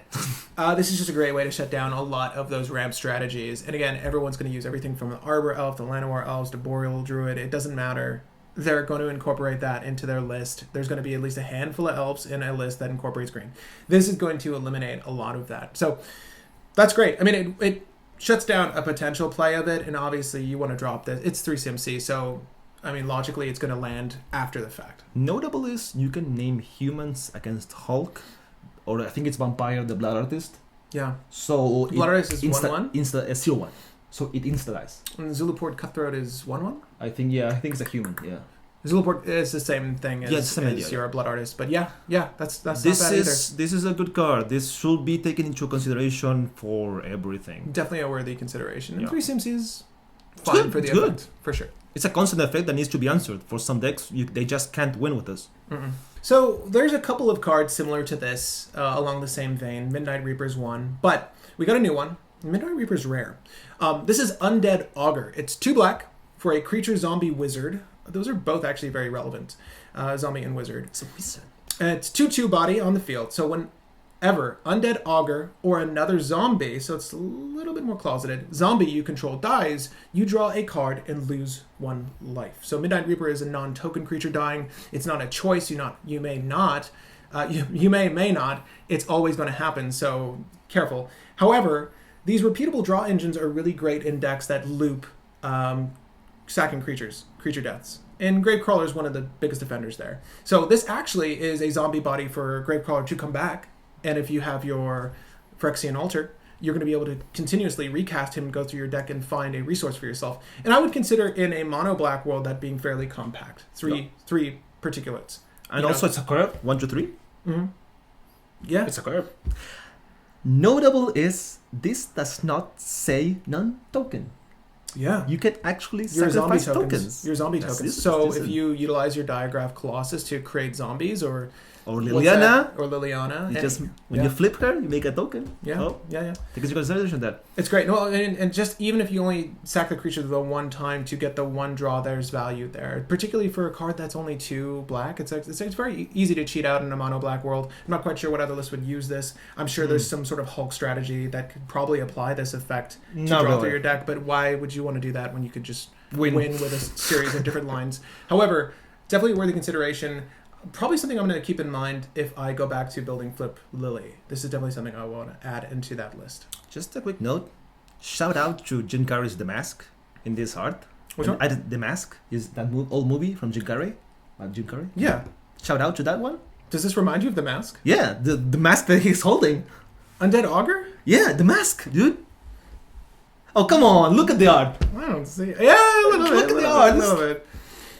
This is just a great way to shut down a lot of those ramp strategies. And again, everyone's going to use everything from the Arbor Elf, the Llanowar Elves, to Boreal Druid. It doesn't matter. They're going to incorporate that into their list. There's going to be at least a handful of elves in a list that incorporates green. This is going to eliminate a lot of that. So that's great. I mean, it shuts down a potential play of it, and obviously you want to drop this. It's 3 CMC, so I mean, logically it's going to land after the fact. Notable is you can name humans against Hulk, or I think it's Vampire, the Blood Artist. Yeah. So Blood Artist is 1/1? 0/1. So it insta-dies. And Zulaport Cutthroat is 1/1? I think it's a human, yeah. Zulaport is the same thing as your Blood Artist, but yeah, that's not bad either. This is a good card. This should be taken into consideration for everything. Definitely a worthy consideration. And 3 CMC is It's fine good, for the it's effect, good. for sure. It's a constant effect that needs to be answered. For some decks, they just can't win with us. So there's a couple of cards similar to this along the same vein. Midnight Reaper's one, but we got a new one. Midnight Reaper's rare. This is Undead Augur. It's 2 black for a creature zombie wizard. Those are both actually very relevant. Zombie and wizard. It's a wizard. And it's 2/2 body on the field. So whenever Undead Augur or another zombie, so it's a little bit more closeted, zombie you control dies, you draw a card and lose 1 life. So Midnight Reaper is a non-token creature dying. It's not a choice. You may not. You may not. It's always going to happen, so careful. However, these repeatable draw engines are really great in decks that loop sacking creature deaths. And Gravecrawler is one of the biggest defenders there. So this actually is a zombie body for Gravecrawler to come back. And if you have your Phyrexian Altar, you're going to be able to continuously recast him, go through your deck, and find a resource for yourself. And I would consider in a mono-black world that being fairly compact. Three particulates. And also it's a curve, 1 to 3. Mm-hmm. Yeah. It's a curve. Notable is this does not say non-token. Yeah. You can actually sacrifice tokens. Your zombie tokens. So if you utilize your Diagraph Colossus to create zombies or Liliana. When you flip her, you make a token. Yeah. Take into consideration that. It's great. No, and just even if you only sack the creature the 1 time to get the 1 draw, there's value there. Particularly for a card that's only 2 black. It's very easy to cheat out in a mono black world. I'm not quite sure what other list would use this. I'm sure there's some sort of Hulk strategy that could probably apply this effect to draw through your deck. But why would you want to do that when you could just win with a series of different lines? However, definitely a worthy consideration. Probably something I'm going to keep in mind if I go back to building Flip Lily. This is definitely something I want to add into that list. Just a quick note. Shout out to Jim Carrey's The Mask in this art. Which one? The Mask is that old movie from Jim Carrey. Jim Carrey? Yeah. Shout out to that one. Does this remind you of The Mask? Yeah, the mask that he's holding. Undead Augur? Yeah, The Mask, dude. Oh, come on. Look at the art. I don't see. Yeah, look at the art. A little bit.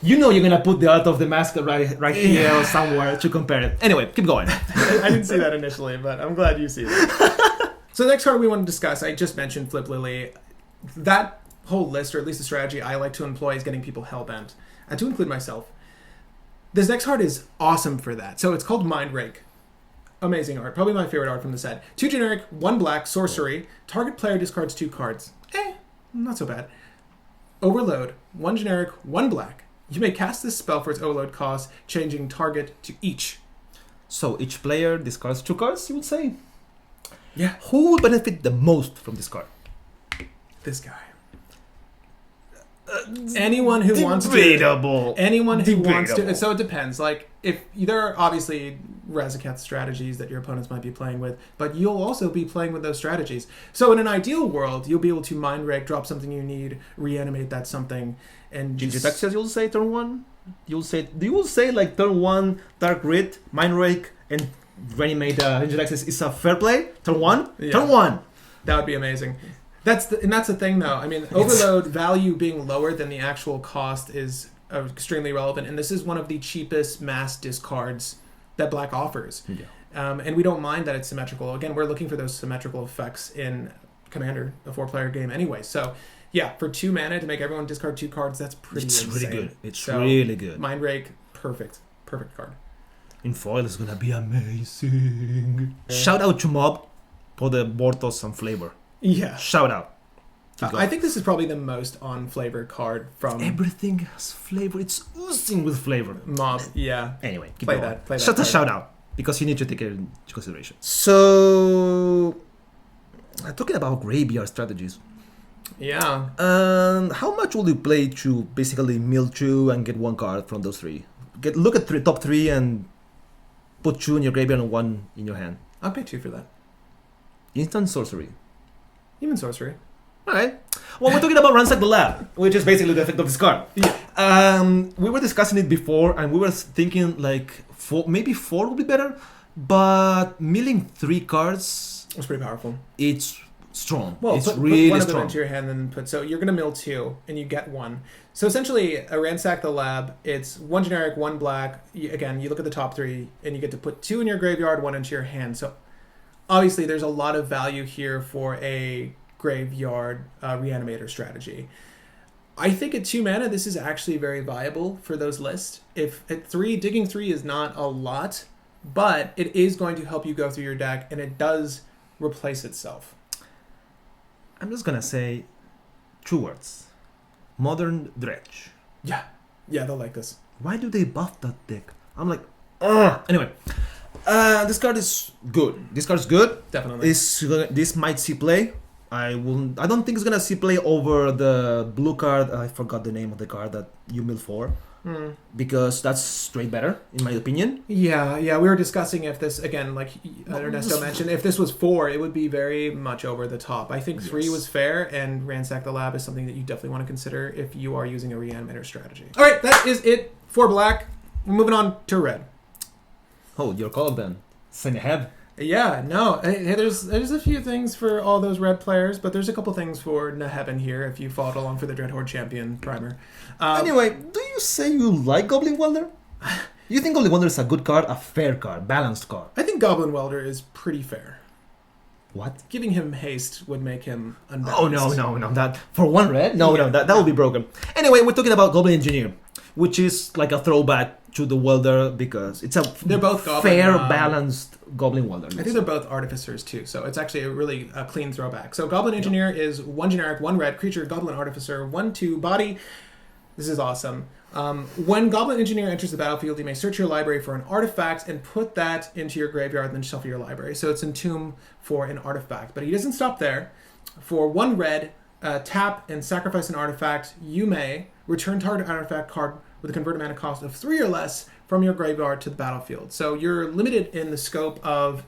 You know you're going to put the art of the mask right here or somewhere to compare it. Anyway, keep going. I didn't see that initially, but I'm glad you see that. So the next card we want to discuss, I just mentioned Flip Lily. That whole list, or at least the strategy I like to employ, is getting people hellbent, and to include myself. This next card is awesome for that. So it's called Mind Rake. Amazing art. Probably my favorite art from the set. 2 generic, 1 black, sorcery. Target player discards 2 cards. Not so bad. Overload. 1 generic, 1 black. You may cast this spell for its overload cost, changing target to each. So each player discards 2 cards, you would say? Yeah. Who will benefit the most from this card? This guy. Anyone who wants to. Debatable. Anyone who wants to. So it depends. Like, if there are obviously Razaketh strategies that your opponents might be playing with, but you'll also be playing with those strategies. So in an ideal world, you'll be able to Mind Rake, drop something you need, reanimate that something, and just... Digitaxis, you'll say turn 1? You will say like turn 1, Dark Rid, Mind Rake, and reanimate Digitaxis is a fair play? Turn 1? Yeah. Turn 1! That would be amazing. That's the thing, though. I mean, overload value being lower than the actual cost is extremely relevant, and this is one of the cheapest mass discards that Black offers. Yeah. And we don't mind that it's symmetrical. Again, we're looking for those symmetrical effects in Commander, a 4-player game anyway. So, yeah, for 2 mana to make everyone discard 2 cards, that's pretty insane. Really good. It's really good. Mind Rake, perfect card. In foil, it's gonna be amazing. Shout out to Mob for the Bortos and flavor. Yeah. Shout out. I think this is probably the most on flavor card from... Everything has flavor. It's oozing with flavor. Mob, yeah. Anyway, keep Play going. that. Shut a shout out, because you need to take it into consideration. So, talking about graveyard strategies. Yeah. How much will you play to basically mill 2 and get 1 card from those 3? Look at top 3 and put 2 in your graveyard and 1 in your hand. I'll pay 2 for that. Instant sorcery. Even sorcery. Alright. Well, we're talking about Ransack the Lab, which is basically the effect of this card. Yeah. We were discussing it before, and we were thinking like maybe 4 would be better, but milling 3 cards... It's pretty powerful. It's strong. Well, it's put really one of them strong. into your hand, and so you're gonna mill 2, and you get 1. So essentially, a Ransack the Lab, it's 1 generic, 1 black. Again, you look at the top 3, and you get to put 2 in your graveyard, 1 into your hand. So obviously, there's a lot of value here for a graveyard reanimator strategy. I think at 2 mana, this is actually very viable for those lists. If at 3, digging 3 is not a lot, but it is going to help you go through your deck, and it does replace itself. I'm just gonna say 2 words. Modern Dredge. Yeah, they'll like this. Why do they buff that deck? I'm like, ugh. Anyway, this card is good. This card's good. Definitely. This might see play. I don't think it's gonna see play over the blue card. I forgot the name of the card that you mill for. Because that's straight better, in my opinion. Yeah, we were discussing if this, again, like Ernesto mentioned, if this was 4, it would be very much over the top. I think 3 was fair, and Ransack the Lab is something that you definitely want to consider if you are using a reanimator strategy. All right, that is it for black. We're moving on to red. Oh, your call then. Send ahead. Yeah, no, hey, there's a few things for all those red players, but there's a couple things for Neheben here if you followed along for the Dreadhorde Champion primer. Anyway, do you say you like Goblin Welder? You think Goblin Welder is a good card, a fair card, balanced card? I think Goblin Welder is pretty fair. What? Giving him haste would make him unbalanced. Oh, no. That for 1 red? No, that would be broken. Anyway, we're talking about Goblin Engineer, which is like a throwback to the Welder because it's they're both fair, balanced Goblin Welder. I think they're both Artificers too, so it's actually a really clean throwback. So Goblin Engineer is 1 generic, 1 red creature, Goblin Artificer, 1/2 body. This is awesome. When Goblin Engineer enters the battlefield, you may search your library for an artifact and put that into your graveyard and then shuffle your library. So it's entomb for an artifact. But he doesn't stop there. For 1 red, tap and sacrifice an artifact, you may return target artifact card with a converted mana cost of 3 or less from your graveyard to the battlefield. So you're limited in the scope of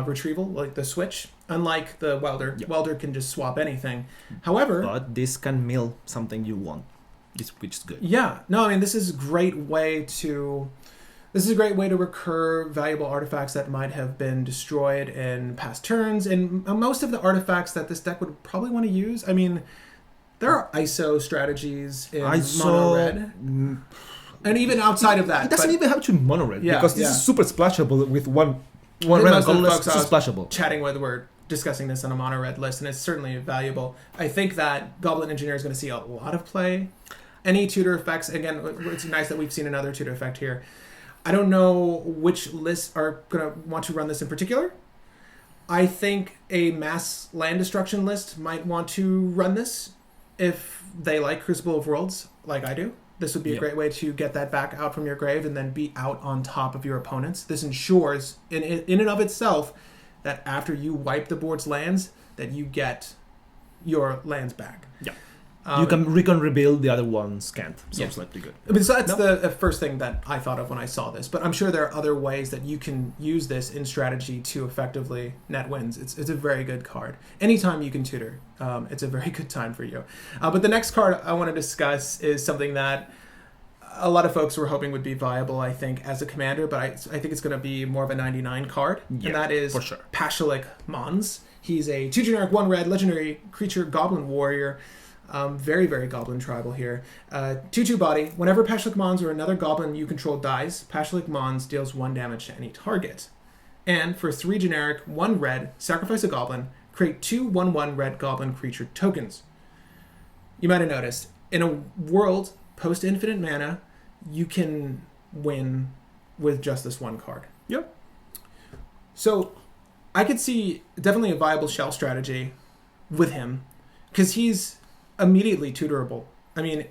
retrieval, like the switch, unlike the Welder. Yep. Welder can just swap anything. However... But this can mill something you want, which is good. Yeah. No, I mean, this is a great way to recur valuable artifacts that might have been destroyed in past turns. And most of the artifacts that this deck would probably want to use, I mean... There are ISO strategies in mono red. And even outside of that. It doesn't even have to be mono red because this is super splashable with one red and colorless. It's splashable. Chatting with were discussing this on a mono red list, and it's certainly valuable. I think that Goblin Engineer is going to see a lot of play. Any tutor effects, again, it's nice that we've seen another tutor effect here. I don't know which lists are going to want to run this in particular. I think a mass land destruction list might want to run this if they like Crucible of Worlds, like I do. This would be a great way to get that back out from your grave and then be out on top of your opponents. This ensures, in and of itself, that after you wipe the board's lands, that you get your lands back. Yeah. You can rebuild, the other ones can't. Sounds pretty good. I mean, so that's the first thing that I thought of when I saw this. But I'm sure there are other ways that you can use this in strategy to effectively net wins. It's a very good card. Anytime you can tutor, it's a very good time for you. But the next card I want to discuss is something that a lot of folks were hoping would be viable, I think, as a commander. But I think it's going to be more of a 99 card. Yeah, and that is for sure. Pashalik Mons. He's a 2 generic 1 red legendary creature goblin warrior. Very, very goblin tribal here. 2/2 body. Whenever Pashalik Mons or another goblin you control dies, Pashalik Mons deals 1 damage to any target. And for 3 generic, 1 red, sacrifice a goblin, create 2 1/1 red goblin creature tokens. You might have noticed, in a world post-infinite mana, you can win with just this one card. Yep. So I could see definitely a viable shell strategy with him, because he's immediately tutorable. I mean,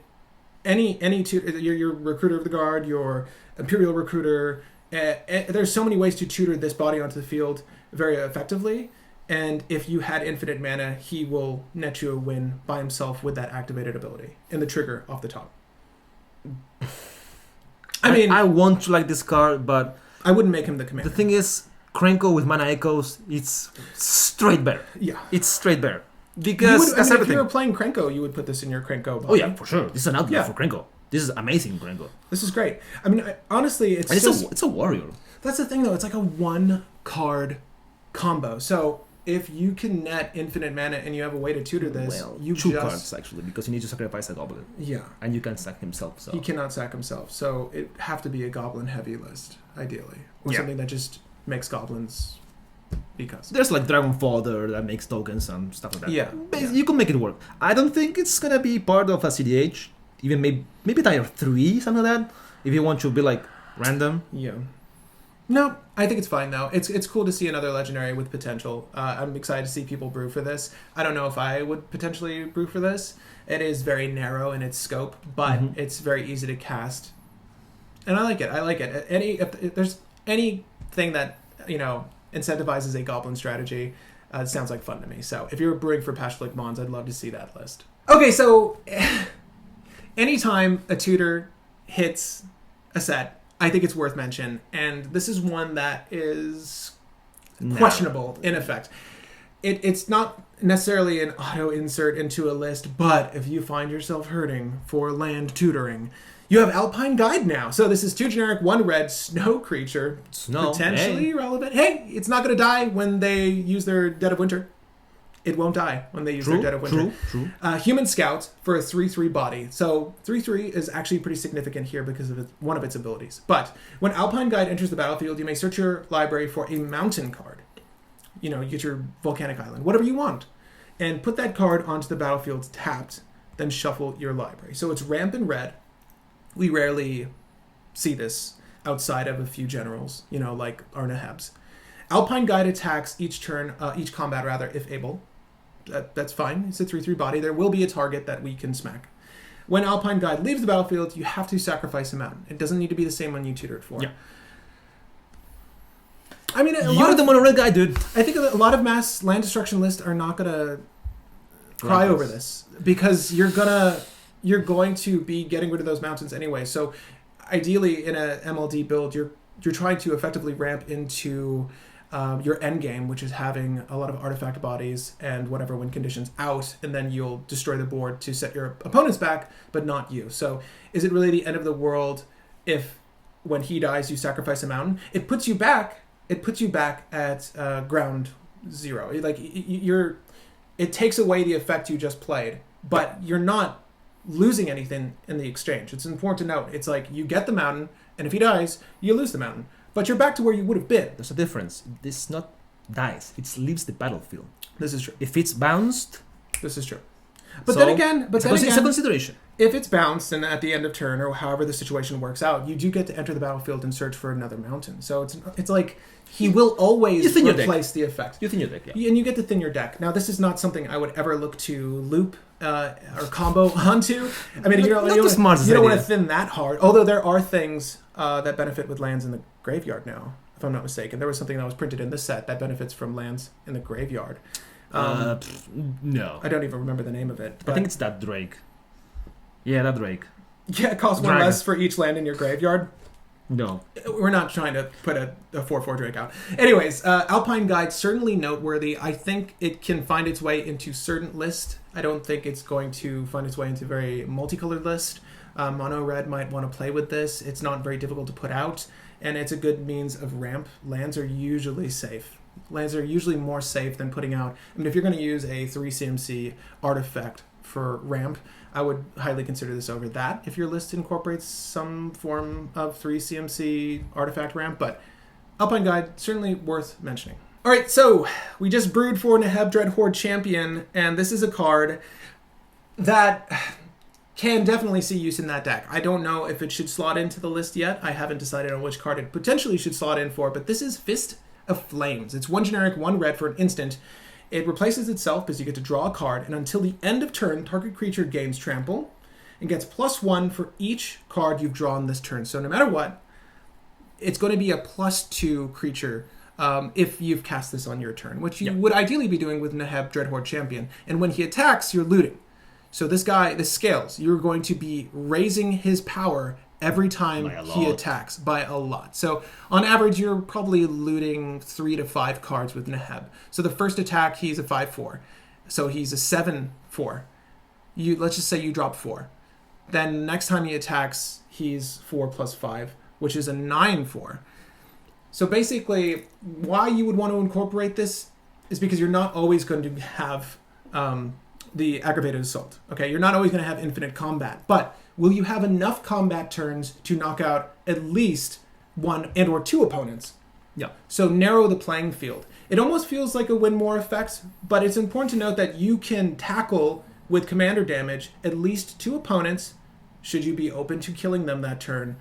any tutor, your recruiter of the guard, your imperial recruiter, there's so many ways to tutor this body onto the field very effectively. And if you had infinite mana, he will net you a win by himself with that activated ability and the trigger off the top. I want to like this card, but I wouldn't make him the commander. The thing is, Krenko with Mana Echoes, it's straight better. Yeah. It's straight better. Because that's everything. If you were playing Krenko, you would put this in your Krenko body. Oh yeah, for sure. This is an outlet for Krenko. This is amazing Krenko. This is great. I mean, honestly, it's a warrior. That's the thing, though. It's like a 1-card combo. So if you can net infinite mana and you have a way to tutor this, you 2 cards actually, because you need to sacrifice a goblin. Yeah. And you can sack himself. So he cannot sack himself. So it have to be a goblin heavy list, ideally, or something that just makes goblins. Because there's like Dragon Fodder that makes tokens and stuff like that. Yeah. You can make it work. I don't think it's gonna be part of a cEDH. Even maybe tier 3, something like that. If you want to be like random. Yeah. No, I think it's fine though. It's cool to see another legendary with potential. I'm excited to see people brew for this. I don't know if I would potentially brew for this. It is very narrow in its scope, but it's very easy to cast. And I like it. If there's anything that, incentivizes a goblin strategy, it sounds like fun to me. So if you're brewing for Pashalik Mons, I'd love to see that list. Okay, so anytime a tutor hits a set, I think it's worth mention, and this is one that is questionable in effect. It's not necessarily an auto insert into a list, but if you find yourself hurting for land tutoring, you have Alpine Guide now. So this is 2 generic, 1 red snow creature. Potentially relevant. Hey, it's not going to die when they use their Dead of Winter. It won't die when they use their Dead of Winter. True. Human Scout for a 3/3 body. So 3/3 is actually pretty significant here because of one of its abilities. But when Alpine Guide enters the battlefield, you may search your library for a mountain card. You get your volcanic island, whatever you want, and put that card onto the battlefield tapped, then shuffle your library. So it's rampant red. We rarely see this outside of a few generals, like Arna Hebs. Alpine Guide attacks each combat, if able. That's fine. It's a 3/3 body. There will be a target that we can smack. When Alpine Guide leaves the battlefield, you have to sacrifice a mountain. It doesn't need to be the same one you tutored for. Yeah. I mean, you're the mono red guy, dude. I think a lot of mass land destruction lists are not gonna cry over this because you're going to be getting rid of those mountains anyway. So ideally in a MLD build, you're trying to effectively ramp into your end game, which is having a lot of artifact bodies and whatever win conditions out, and then you'll destroy the board to set your opponents back, but not you. So is it really the end of the world if when he dies you sacrifice a mountain? It puts you back at ground zero. It takes away the effect you just played, but you're not losing anything in the exchange. It's important to note. It's like you get the mountain, and if he dies, you lose the mountain. But you're back to where you would have been. There's a difference. This is not dies. It leaves the battlefield. This is true. If it's bounced, This is true. But then again, it's a consideration. if it's bounced and at the end of turn or however the situation works out, you do get to enter the battlefield and search for another mountain. So it's like he will always replace the effect. You thin your deck, yeah. And you get to thin your deck. Now, this is not something I would ever look to loop or combo onto. I mean, you don't want to thin that hard. Although there are things that benefit with lands in the graveyard now, if I'm not mistaken. There was something that was printed in this set that benefits from lands in the graveyard. No. I don't even remember the name of it. I think it's that Drake. Yeah, that Drake. Yeah, it costs one less for each land in your graveyard. No. We're not trying to put a 4/4 Drake out. Anyways, Alpine Guide, certainly noteworthy. I think it can find its way into certain lists. I don't think it's going to find its way into very multicolored list. Mono Red might want to play with this. It's not very difficult to put out, and it's a good means of ramp. Lands are usually safe. Lands are usually more safe than putting out. I mean, if you're going to use a 3 CMC artifact for ramp, I would highly consider this over that if your list incorporates some form of 3 CMC artifact ramp, but Alpine Guide, certainly worth mentioning. All right, so we just brewed for Neheb Dreadhorde Champion, and this is a card that can definitely see use in that deck. I don't know if it should slot into the list yet. I haven't decided on which card it potentially should slot in for, but this is Fist of Flames. It's 1 generic, 1 red for an instant. It replaces itself because you get to draw a card, and until the end of turn, target creature gains trample and gets +1 for each card you've drawn this turn. So no matter what, it's going to be a +2 creature if you've cast this on your turn, which you would ideally be doing with Neheb Dreadhorde Champion. And when he attacks, you're looting. So this scales. You're going to be raising his power every time he attacks by a lot. So on average, you're probably looting 3 to 5 cards with Neheb. So the first attack, he's a 5/4. So he's a 7/4. Let's just say you drop 4. Then next time he attacks, he's 4 + 5, which is a 9/4. So basically, why you would want to incorporate this is because you're not always going to have the aggravated assault. Okay, you're not always going to have infinite combat, but will you have enough combat turns to knock out at least 1 and or 2 opponents? Yeah. So narrow the playing field. It almost feels like a win more effect, but it's important to note that you can tackle with commander damage at least 2 opponents, should you be open to killing them that turn,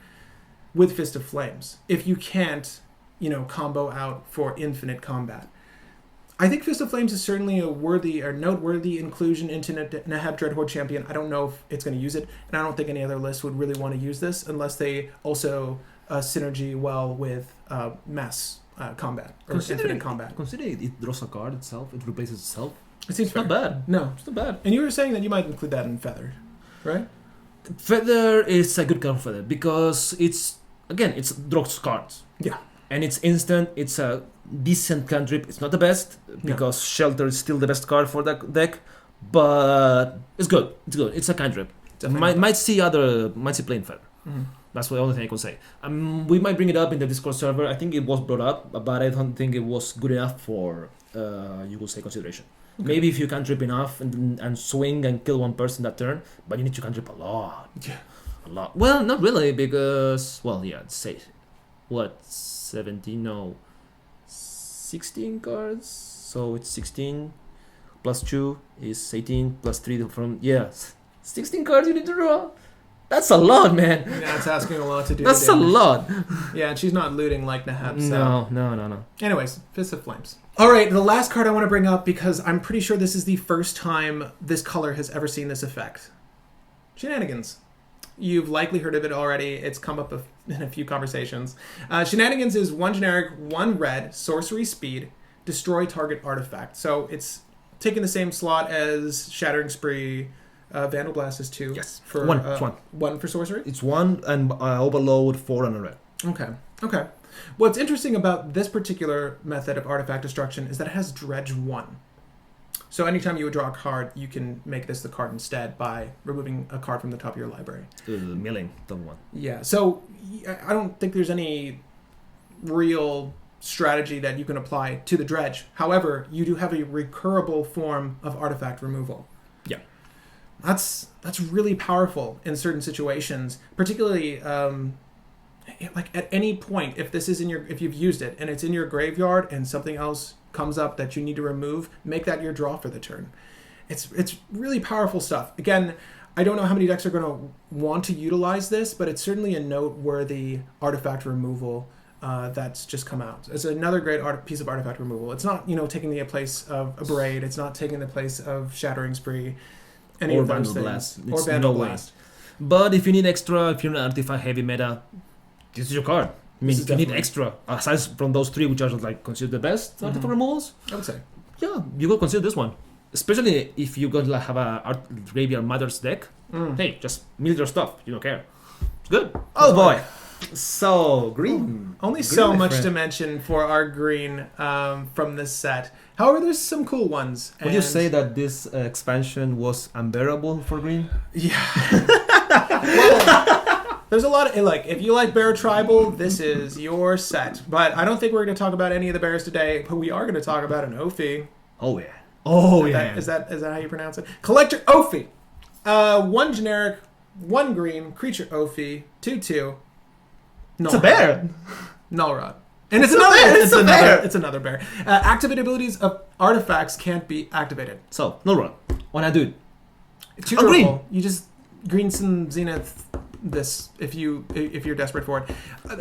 with Fist of Flames. If you can't, combo out for infinite combat. I think Fist of Flames is certainly a worthy or noteworthy inclusion into Neheb Dreadhorde Champion. I don't know if it's going to use it, and I don't think any other list would really want to use this unless they also synergy well with mass combat or infinite combat. Considering it draws a card itself, it replaces itself. It seems not bad. No, it's not bad. And you were saying that you might include that in Feather, right? Feather is a good card for Feather because it draws cards. Yeah. And it's instant. It's a decent cantrip. It's not the best because Shelter is still the best card for that deck, but it's good. It's good. It's a cantrip. Might see playing Feather. Mm-hmm. That's the only thing I can say. We might bring it up in the Discord server. I think it was brought up, but I don't think it was good enough for you could say consideration. Okay. Maybe if you cantrip enough and swing and kill one person that turn, but you need to cantrip a lot. Yeah. A lot. Well, not really because say 16 cards. So it's 16 plus 2 is 18 plus 3 from 16 cards you need to draw. That's a lot, man. Yeah, it's asking a lot to do. That's a lot. Yeah, and she's not looting like Neheb. So. No. Anyways, Fist of Flames. All right, the last card I want to bring up because I'm pretty sure this is the first time this color has ever seen this effect. Shenanigans. You've likely heard of it already. It's come up in a few conversations. Shenanigans is 1 generic, 1 red, sorcery speed, destroy target artifact. So it's taking the same slot as Shattering Spree. Vandal Blast is 2. Yes. For, it's 1. 1 for sorcery? It's 1 and Overload 4 and a red. Okay. What's interesting about this particular method of artifact destruction is that it has Dredge 1. So anytime you would draw a card, you can make this the card instead by removing a card from the top of your library. Milling, the 1. Yeah, so I don't think there's any real strategy that you can apply to the Dredge. However, you do have a recurable form of artifact removal. Yeah. That's really powerful in certain situations, particularly like at any point if you've used it and it's in your graveyard and something else comes up that you need to remove, make that your draw for the turn. It's really powerful stuff. Again, I don't know how many decks are going to want to utilize this, but it's certainly a noteworthy artifact removal that's just come out. It's another great piece of artifact removal. It's not, taking the place of a Braid. It's not taking the place of Shattering Spree. Any or of those Vandal Blast. things. Or Vandal Blast. But if you need extra, if you're an artifact heavy meta, this is your card. I mean, if you need extra, aside from those three, which are like considered the best artifact removals, I would say. Yeah, you could consider this one. Especially if you're going to have a Graveyard Matters deck. Hey, just mill your stuff. You don't care. It's good. Oh boy. So, green. Only so much to mention for our green from this set. However, there's some cool ones. Would you say that this expansion was unbearable for green? Yeah. Well, there's a lot of, if you like Bear Tribal, this is your set. But I don't think we're going to talk about any of the bears today, but we are going to talk about an Ophi. Oh, yeah. Oh, yeah. Is that how you pronounce it? Collector Ophi. 1 generic, 1 green, creature Ophi, 2/2. It's a bear. Null Rod. And it's another bear. Activate abilities of artifacts can't be activated. So, Null Rod. Why not do it? Tutorable. Green. You just green some Zenith this if you're desperate for it.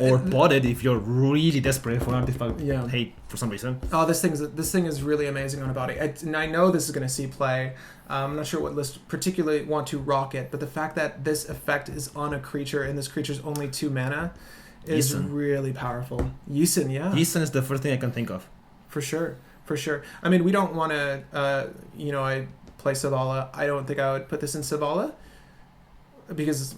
Or bought it if you're really desperate for artifact hate for some reason. Oh, this thing is really amazing on a body. And I know this is going to see play. I'm not sure what list particularly want to rock it, but the fact that this effect is on a creature and this creature's only 2 mana is really powerful. Yisun, yeah. Yisun is the first thing I can think of. For sure. I mean, we don't want to, I play Savala. I don't think I would put this in Savala because,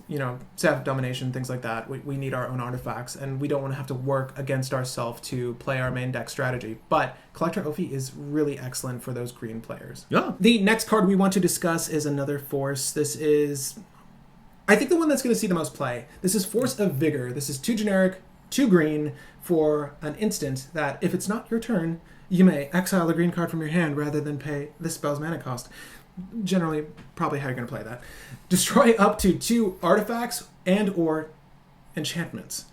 staff domination, things like that. We need our own artifacts, and we don't want to have to work against ourselves to play our main deck strategy. But Collector Ophi is really excellent for those green players. Yeah. The next card we want to discuss is another Force. This is, I think, the one that's going to see the most play. This is Force of Vigor. This is 2 generic, 2 green for an instant that if it's not your turn, you may exile a green card from your hand rather than pay this spell's mana cost. Generally, probably how you're going to play that. Destroy up to 2 artifacts and or enchantments.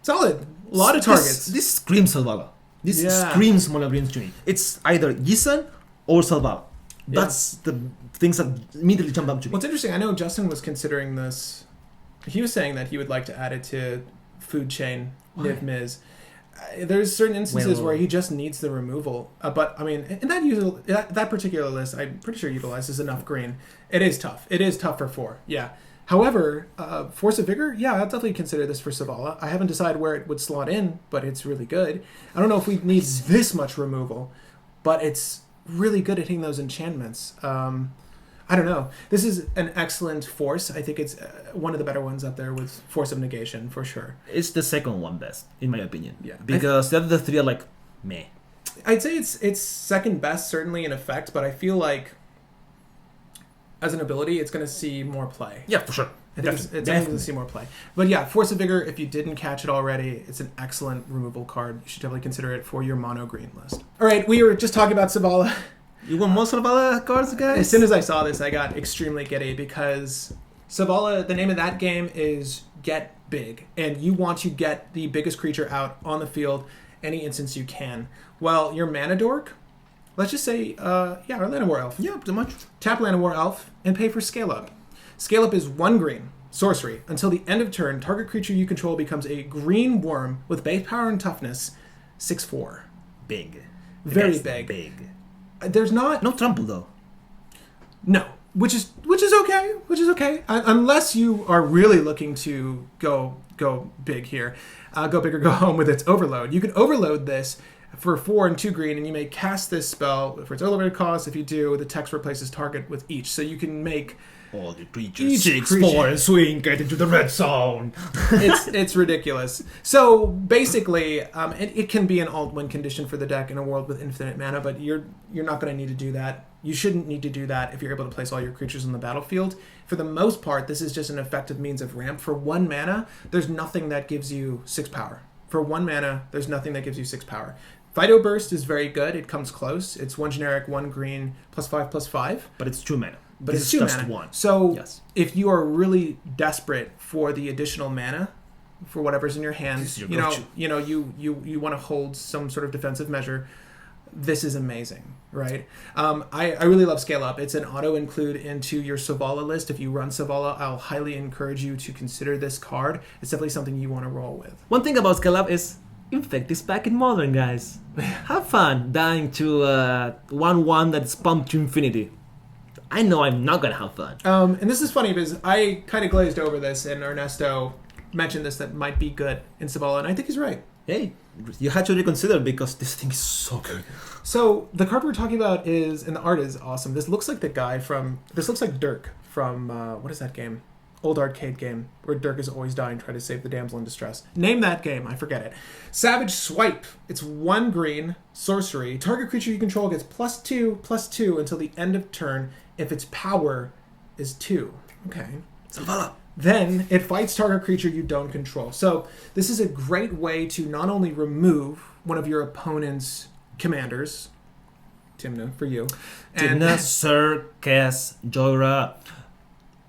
Solid. A lot of targets. This screams Salvala. This screams Mono Green Tuning. It's either Yisun or Salvala. That's the things that immediately jump up to me. What's interesting, I know Justin was considering this. He was saying that he would like to add it to Food Chain, Niv Miz. There's certain instances where he just needs the removal. But, I mean, in that particular list, I'm pretty sure utilizes enough green. It is tough. It is tough for 4, yeah. However, Force of Vigor, yeah, I'll definitely consider this for Savala. I haven't decided where it would slot in, but it's really good. I don't know if we need this much removal, but it's really good at hitting those enchantments. I don't know. This is an excellent Force. I think it's one of the better ones up there with Force of Negation, for sure. It's the second one best, in my opinion. Yeah. Because the other 3 are like, meh. I'd say it's second best, certainly in effect, but I feel like as an ability, it's going to see more play. Yeah, for sure. I think it's going to see more play. But yeah, Force of Vigor, if you didn't catch it already, it's an excellent removal card. You should definitely consider it for your mono green list. All right, we were just talking about Savala. You want more Savala cards, guys? As soon as I saw this, I got extremely giddy because Savala, the name of that game is Get Big, and you want to get the biggest creature out on the field any instance you can. Well, your mana dork, let's just say, our Llanowar Elf. Yeah, pretty much. Tap Llanowar Elf and pay for Scale Up. Scale Up is 1 green, sorcery. Until the end of turn, target creature you control becomes a green worm with base power and toughness, 6/4. Big. Very big. There's not... No trample, though. No. Which is okay. Unless you are really looking to go big here. Go big or go home with its Overload. You can overload this for 4 and 2 green, and you may cast this spell for its overload cost. If you do, the text replaces target with each. So you can make... all the creatures 6/4 and swing, get into the red zone. It's ridiculous. So basically, it can be an alt-win condition for the deck in a world with infinite mana, but you're not going to need to do that. You shouldn't need to do that if you're able to place all your creatures on the battlefield. For the most part, this is just an effective means of ramp. For 1 mana, there's nothing that gives you 6 power. For 1 mana, there's nothing that gives you 6 power. Phyto Burst is very good. It comes close. It's 1 generic, 1 green, +5/+5. But it's 2 mana. But it's 2 just mana. 1. So if you are really desperate for the additional mana, for whatever's in your hand. This is your You know, go-to. you want to hold some sort of defensive measure. This is amazing, right? I really love Scale Up. It's an auto include into your Savala list. If you run Savala, I'll highly encourage you to consider this card. It's definitely something you want to roll with. One thing about Scale Up is Infect is back in Modern, guys. Have fun dying to 1/1 that's pumped to infinity. I know I'm not gonna have fun. And this is funny because I kind of glazed over this, and Ernesto mentioned this that might be good in Savala, and I think he's right. Hey, you had to reconsider because this thing is so good. So the card we're talking about is, and the art is awesome. This looks like the guy from. This looks like Dirk from what is that game? Old arcade game where Dirk is always dying trying to save the damsel in distress. Name that game, I forget it. Savage Swipe. It's 1 green sorcery. Target creature you control gets +2/+2 until the end of turn if its power is 2. Okay. Savala. Then it fights target creature you don't control. So this is a great way to not only remove one of your opponent's commanders, Timna, for you. Timna, Sir, Cass, Joyra,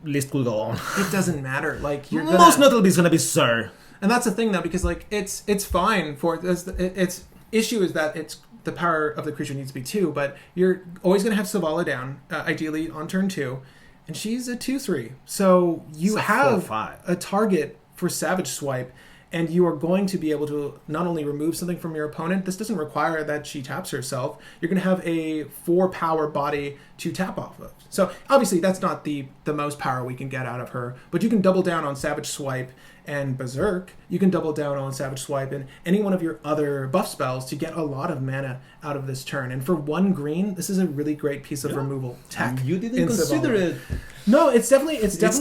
list could go on. It doesn't matter. Like you're gonna, Most notably it's gonna be Sir. and that's the thing though, because like it's fine for its issue is that it's the power of the creature needs to be 2, but you're always gonna have Savala down, ideally on turn 2, and she's a 2/3. So you It's a have 4/5. a target for Savage Swipe, and you are going to be able to not only remove something from your opponent. This doesn't require that she taps herself. You're going to have a 4-power body to tap off of. So obviously that's not the most power we can get out of her, but you can double down on Savage Swipe and Berserk. You can double down on Savage Swipe and any one of your other buff spells to get a lot of mana out of this turn. And for 1 green, this is a really great piece of removal tech. You didn't in consider Savala. it. No, it's definitely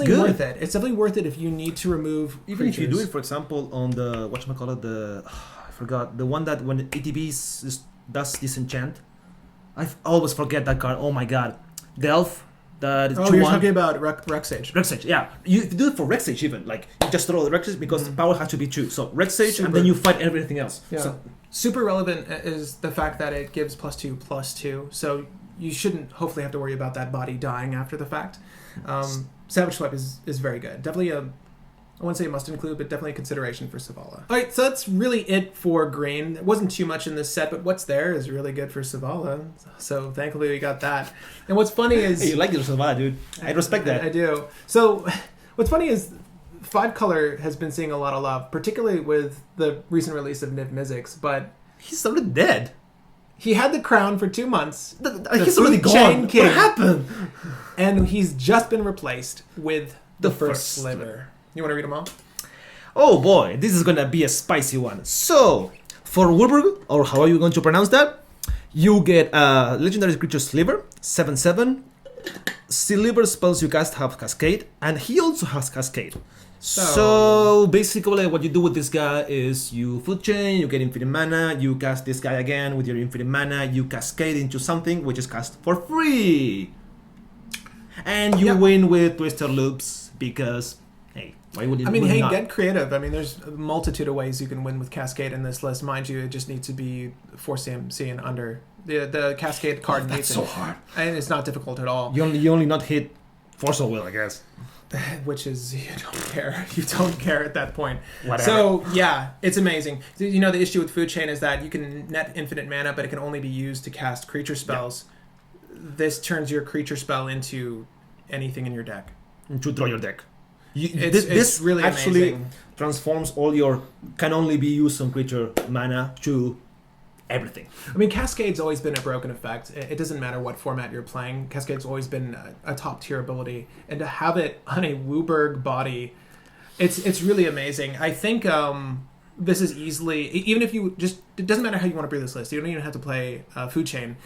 good. worth it. It's definitely worth it if you need to remove Even if you do creatures. it, for example, on the whatchamacallit, I forgot the one that when ETB does disenchant. I always forget that card. Oh my god, the elf that is Oh, 2/1. you're talking about Rexage. Rexage, yeah. You do it for Rexage even. Like, you just throw the Rexage because the power has to be 2. So, Rexage, Super. and then you fight everything else. Yeah. So, Super relevant is the fact that it gives +2/+2. So you shouldn't hopefully have to worry about that body dying after the fact. Savage Swipe is very good. Definitely I wouldn't say a must include, but definitely a consideration for Savala. All right, so that's really it for green. There wasn't too much in this set, but what's there is really good for Savala. So thankfully we got that. And what's funny is... hey, you like your Savannah, dude. I respect that. I do. So what's funny is 5-color has been seeing a lot of love, particularly with the recent release of Niv Mizzix, but He's already dead. he had the crown for 2 months. He's already Food Chain gone. King. What happened? And he's just been replaced with the The First First Sliver. You want to read them all? Oh boy, this is gonna be a spicy one. So, for Wilbur, or how are you going to pronounce that? You get a legendary creature Sliver, 7/7. Sliver spells you cast have Cascade, and he also has Cascade. So basically, what you do with this guy is you food chain, you get infinite mana, you cast this guy again with your infinite mana, you cascade into something which is cast for free, and you Yep. win with Twister Loops because hey, why would it? I mean, would hey, not? get creative. I mean, there's a multitude of ways you can win with Cascade in this list. Mind you, it just needs to be 4 CMC and under. The Cascade card That's needs so it. hard. And it's not difficult at all. You only not hit Force of Will, I guess. Which is, you don't care. You don't care at that point. Whatever. So, yeah, it's amazing. You know, the issue with Food Chain is that you can net infinite mana, but it can only be used to cast creature spells. This turns your creature spell into anything in your deck. To draw your deck. It's really actually amazing. transforms all your can only be used on creature mana to everything. I mean, Cascade's always been a broken effect. It doesn't matter what format you're playing. Cascade's always been a top tier ability, and to have it on a Wooburg body, it's really amazing. I think this is easily, even if you just, it doesn't matter how you want to brew this list. You don't even have to play Food Chain.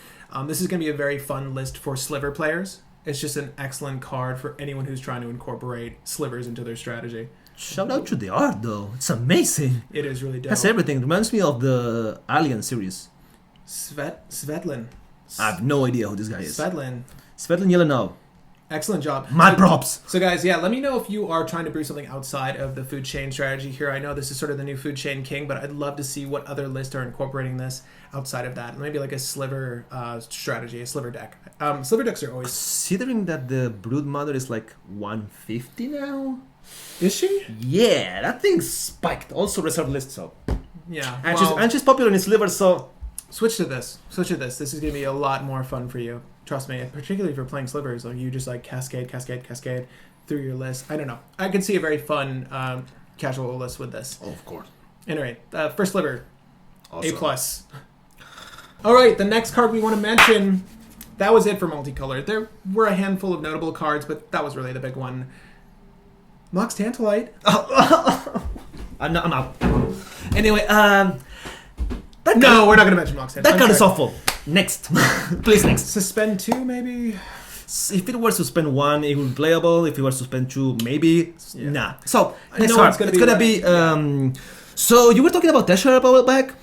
This is going to be a very fun list for Sliver players. It's just an excellent card for anyone who's trying to incorporate slivers into their strategy. Shout out to the art though. It's amazing. It is really dope. Has everything. It reminds me of the Alien series. Svetlin. I have no idea who this guy is. Svetlin. Svetlin Yelenov. Excellent job. My props. So guys, yeah, let me know if you are trying to brew something outside of the food chain strategy here. I know this is sort of the new food chain king, but I'd love to see what other lists are incorporating this outside of that. Maybe like a sliver strategy, a sliver deck. Sliver decks are always... Considering that the Brood Mother is like 150 now? Is she? Yeah, that thing's spiked. Also reserve list, so. Yeah. And she's popular in Sliver, so. Switch to this. Switch to this. This is going to be a lot more fun for you. Trust me. Particularly if you're playing Slivers. Like you just like cascade through your list. I don't know. I can see a very fun casual list with this. Oh, of course. Anyway, First Sliver. Awesome. A+. Alright, the next card we want to mention. That was it for multicolored. There were a handful of notable cards, but that was really the big one. Mox Tantalite. I'm out. Anyway, No, we're not going to mention Mox Tantalite. That card is awful. Next. Please, next. Suspend 2, maybe? If it were to spend 1, it would be playable. If it were to spend 2, maybe. Yeah. Nah. So, I next know card. it's gonna be So, you were talking about Teshar a while back.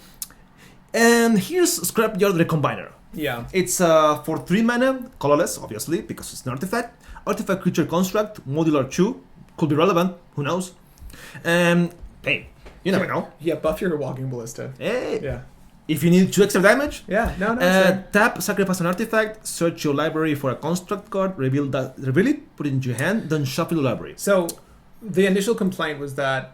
And here's Scrapyard Recombiner. Yeah. It's for 3 mana, colorless, obviously, because it's an artifact. Artifact creature construct, modular 2. Could be relevant, who knows? Hey, you never know. Yeah, buff your Walking Ballista. Hey. Yeah. If you need 2 extra damage, Yeah, no, no. tap, sacrifice an artifact, search your library for a construct card, reveal it, put it into your hand, then shuffle the library. So, the initial complaint was that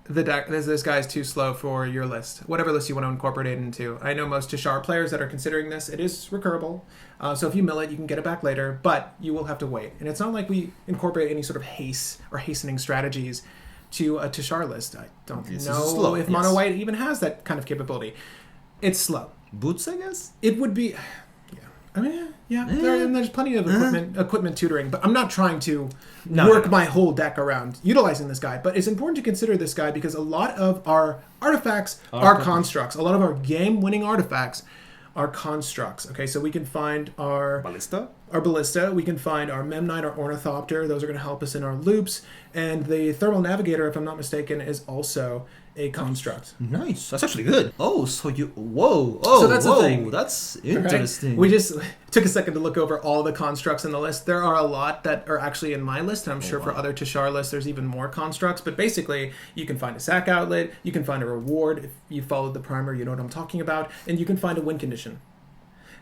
the deck, this guy is too slow for your list. Whatever list you want to incorporate it into. I know most Teshar players that are considering this. It is recurable. So if you mill it, you can get it back later, but you will have to wait. And it's not like we incorporate any sort of haste or hastening strategies to a Teshar list. I don't know if Mono White even has that kind of capability. It's slow. Boots, I guess? It would be... I mean, yeah, there's plenty of equipment tutoring, but I'm not trying to work my whole deck around utilizing this guy. But it's important to consider this guy because a lot of our artifacts are constructs. A lot of our game-winning artifacts are constructs. Okay, so we can find our ballista. We can find our Memnite, our Ornithopter. Those are going to help us in our loops. And the Thermal Navigator, if I'm not mistaken, is also a construct. Nice. That's actually good. Oh, so you... Whoa. So that's the thing. That's interesting. Right? We just took a second to look over all the constructs in the list. There are a lot that are actually in my list, and I'm sure for other Teshar lists there's even more constructs. But basically, you can find a sack outlet, you can find a reward. If you followed the primer, you know what I'm talking about. And you can find a win condition.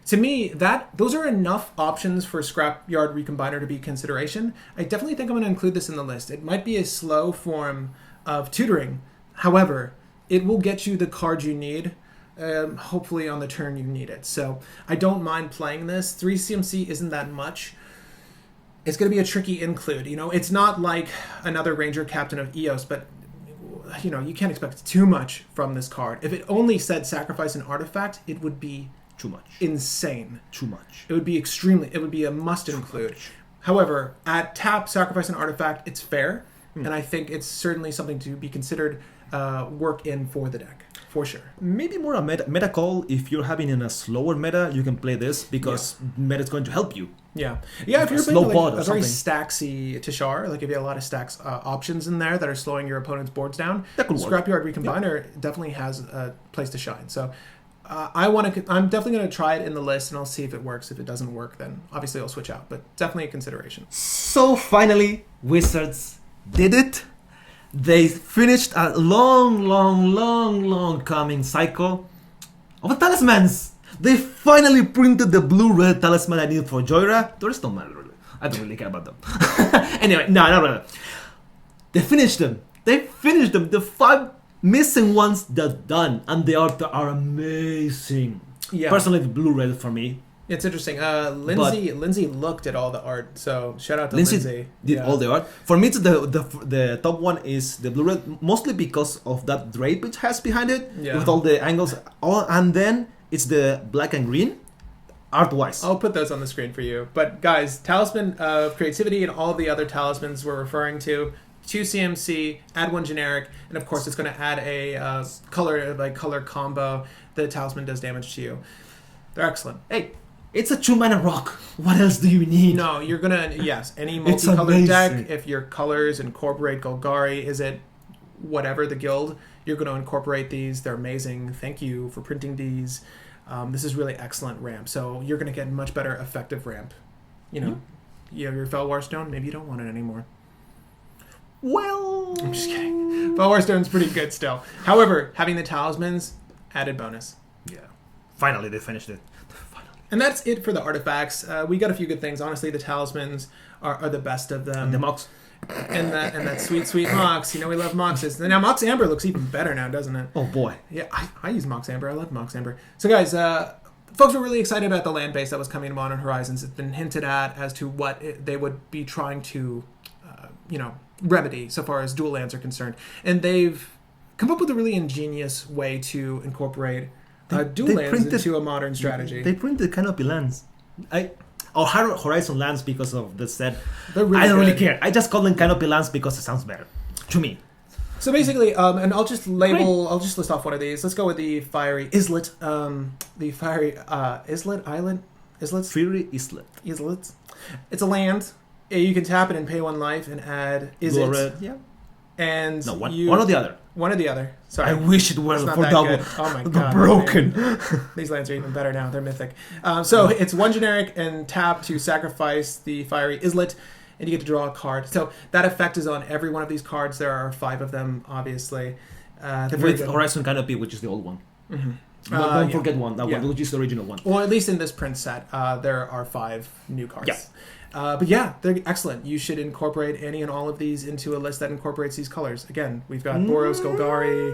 To me, those are enough options for Scrapyard Recombiner to be consideration. I definitely think I'm going to include this in the list. It might be a slow form of tutoring. However, it will get you the card you need, hopefully on the turn you need it. So I don't mind playing this. 3 CMC isn't that much. It's going to be a tricky include. You know, it's not like another Ranger Captain of Eos, but you know, you can't expect too much from this card. If it only said sacrifice an artifact, it would be too much. Insane. Too much. It would be a must include. However, at tap, sacrifice an artifact, it's fair. And I think it's certainly something to be considered work in for the deck, for sure. Maybe more a meta call. If you're having in a slower meta, you can play this because meta is going to help you. Yeah. If you're playing like a very stacksy Teshar, like if you have a lot of stacks options in there that are slowing your opponent's boards down, Scrapyard Recombiner definitely has a place to shine. So I'm definitely going to try it in the list, and I'll see if it works. If it doesn't work, then obviously I'll switch out. But definitely a consideration. So finally, Wizards did it. They finished a long coming cycle of talismans. They finally printed the blue-red talisman I needed for Joyra. The rest don't matter really. I don't really care about them. Anyway, no, not really. They finished them. The 5 missing ones, they're done. And they are amazing. Yeah. Personally, the blue-red for me. It's interesting. Lindsay looked at all the art, so shout out to Lindsay. Did all the art. For me, it's the top one is the blue-red, mostly because of that drape it has behind it, with all the angles. And then it's the black and green, art-wise. I'll put those on the screen for you. But guys, Talisman of Creativity and all the other talismans we're referring to, 2 CMC, add 1 generic, and of course it's going to add a color combo. The talisman does damage to you. They're excellent. Hey. It's a 2-mana rock. What else do you need? No, you're gonna any multicolored deck. If your colors incorporate Golgari, is it whatever the guild? You're gonna incorporate these. They're amazing. Thank you for printing these. This is really excellent ramp. So you're gonna get much better effective ramp. You know, you have your Felwar Stone, maybe you don't want it anymore. Well, I'm just kidding. Felwar Stone's pretty good still. However, having the talismans, added bonus. yeah. Finally, they finished it. And that's it for the artifacts. We got a few good things. Honestly, the talismans are the best of them. And the Mox. And that sweet Mox. You know we love Moxes. Now Mox Amber looks even better now, doesn't it? Oh boy. Yeah, I use Mox Amber. I love Mox Amber. So guys, folks were really excited about the land base that was coming to Modern Horizons. It's been hinted at as to what they would be trying to, remedy so far as dual lands are concerned. And they've come up with a really ingenious way to incorporate dual lands into a modern strategy. They printed Canopy lands. Or Horizon lands because of the set. They're really I don't really good. care. I just call them Canopy lands because it sounds better to me. So basically, and I'll just list off one of these. Let's go with the Fiery Islet. The Fiery Islets? Fury Islet. Islets. It's a land. You can tap it and pay 1 life and add Blue or red. Yeah. And No, one or the other. One or the other. Sorry. I wish it were It's not for that double. good. Oh my god. Broken. Man. These lands are even better now. They're mythic. So it's 1 generic and tap to sacrifice the Fiery Islet, and you get to draw a card. So that effect is on every one of these cards. There are 5 of them, obviously. They're very With good. Horizon Canopy, which is the old one. Mm-hmm. Don't forget one. That one, which is the original one. Or at least in this print set, there are 5 new cards. Yeah. But yeah, they're excellent. You should incorporate any and all of these into a list that incorporates these colors. Again, we've got Boros, Golgari.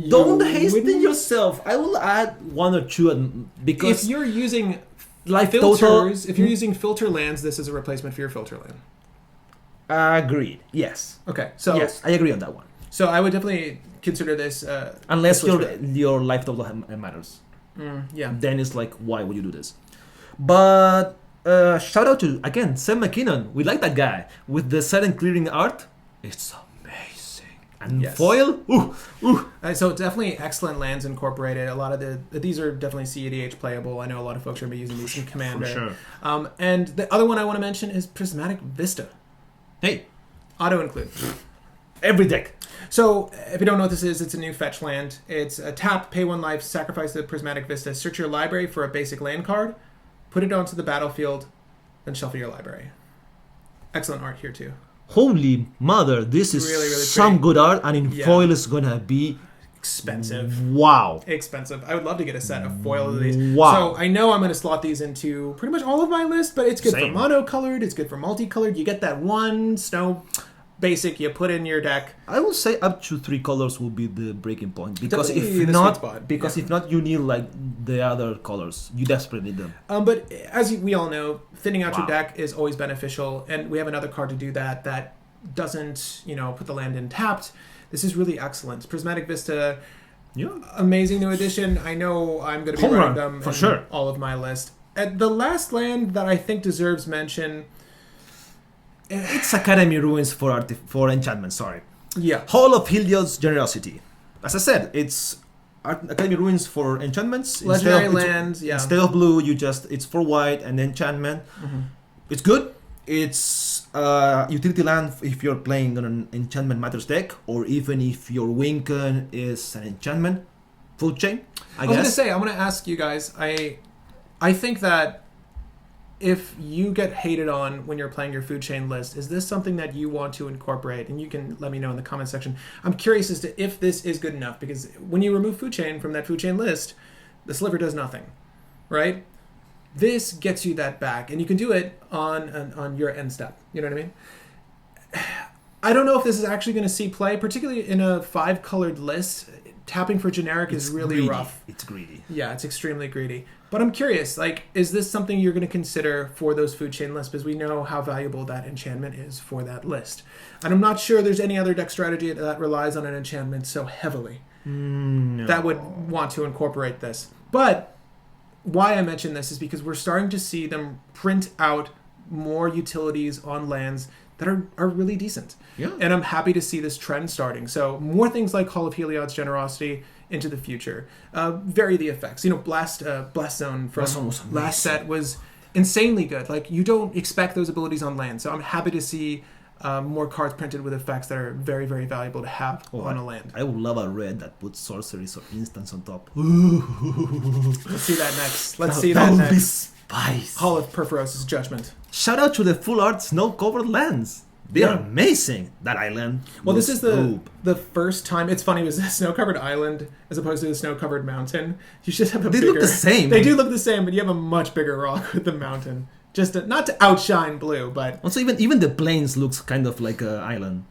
Don't hasten yourself. I will add 1 or 2 because if you're using life filters, total. if you're using filter lands, this is a replacement for your filter land. Agreed. Yes. Okay, so Yes, I agree on that one. So I would definitely consider this Unless switch back. your life total matters. Yeah. Then it's like, why would you do this? But shout out to again Sam McKinnon. We like that guy with the sudden clearing art. It's amazing. And Yes. foil. So definitely excellent lands incorporated. A lot of these are definitely cEDH playable. I know a lot of folks are going to be using these in Commander. For sure. And the other one I want to mention is Prismatic Vista. Hey, Auto include. every deck. So, if you don't know what this is, it's a new fetch land. It's a tap, pay 1 life, sacrifice the Prismatic Vista, search your library for a basic land card, put it onto the battlefield, then shuffle your library. Excellent art here, too. Holy mother, this is Really, really some pretty. good art, and in Yeah. foil is gonna be Expensive. wow. Expensive. I would love to get a set of foil of these. Wow. So, I know I'm going to slot these into pretty much all of my list, but it's good Same. for monocolored, it's good for multicolored. You get that one snow basic you put in your deck. I would say up to 3 colors will be the breaking point because Definitely if the not, sweet spot. because Yeah. if not, you need like the other colors. You desperately need them. But as we all know, thinning out your Wow. deck is always beneficial, and we have another card to do that doesn't, put the land in tapped. This is really excellent. Prismatic Vista, Yeah. amazing new addition. I know I'm going to be Home running run, them for in sure. all of my list. The last land that I think deserves mention, It's Academy Ruins for enchantment. Sorry. yeah, Hall of Helios Generosity. As I said, it's Academy Ruins for enchantments. legendary Instead of- lands. Yeah, Instead of blue, it's for white and enchantment. Mhm. It's good. It's utility land if you're playing on an enchantment matters deck, or even if your Winken is an enchantment full chain. I was going to guess. say, I want to ask you guys. I think that if you get hated on when you're playing your food chain list, is this something that you want to incorporate? And you can let me know in the comment section. I'm curious as to if this is good enough, because when you remove food chain from that food chain list, the sliver does nothing, right? This gets you that back, and you can do it on your end step. You know what I mean? I don't know if this is actually going to see play, particularly in a 5-colored list. Tapping for generic is really greedy. rough. It's greedy. Yeah, it's extremely greedy. But I'm curious, is this something you're going to consider for those food chain lists? Because we know how valuable that enchantment is for that list. And I'm not sure there's any other deck strategy that relies on an enchantment so heavily No. that would want to incorporate this. But why I mention this is because we're starting to see them print out more utilities on lands that are really decent. Yeah. And I'm happy to see this trend starting. So more things like Hall of Helios Generosity into the future. Vary the effects. Blast Zone from Blast Zone was last amazing. set was insanely good. Like, you don't expect those abilities on land. So I'm happy to see more cards printed with effects that are very, very valuable to have on a land. I would love a red that puts sorceries or instants on top. Let's see that next. Let's see that that would be next. spice. Hall of Perforos' Judgment. shout out to the full art snow-covered lands. They are amazing. That island. Well, this is dope. the first time. It's funny. It was a snow-covered island as opposed to a snow-covered mountain. You should have a They bigger... look the same. They do look the same, but you have a much bigger rock with the mountain. Just not to outshine blue, but... Also, even the plains looks kind of like an island.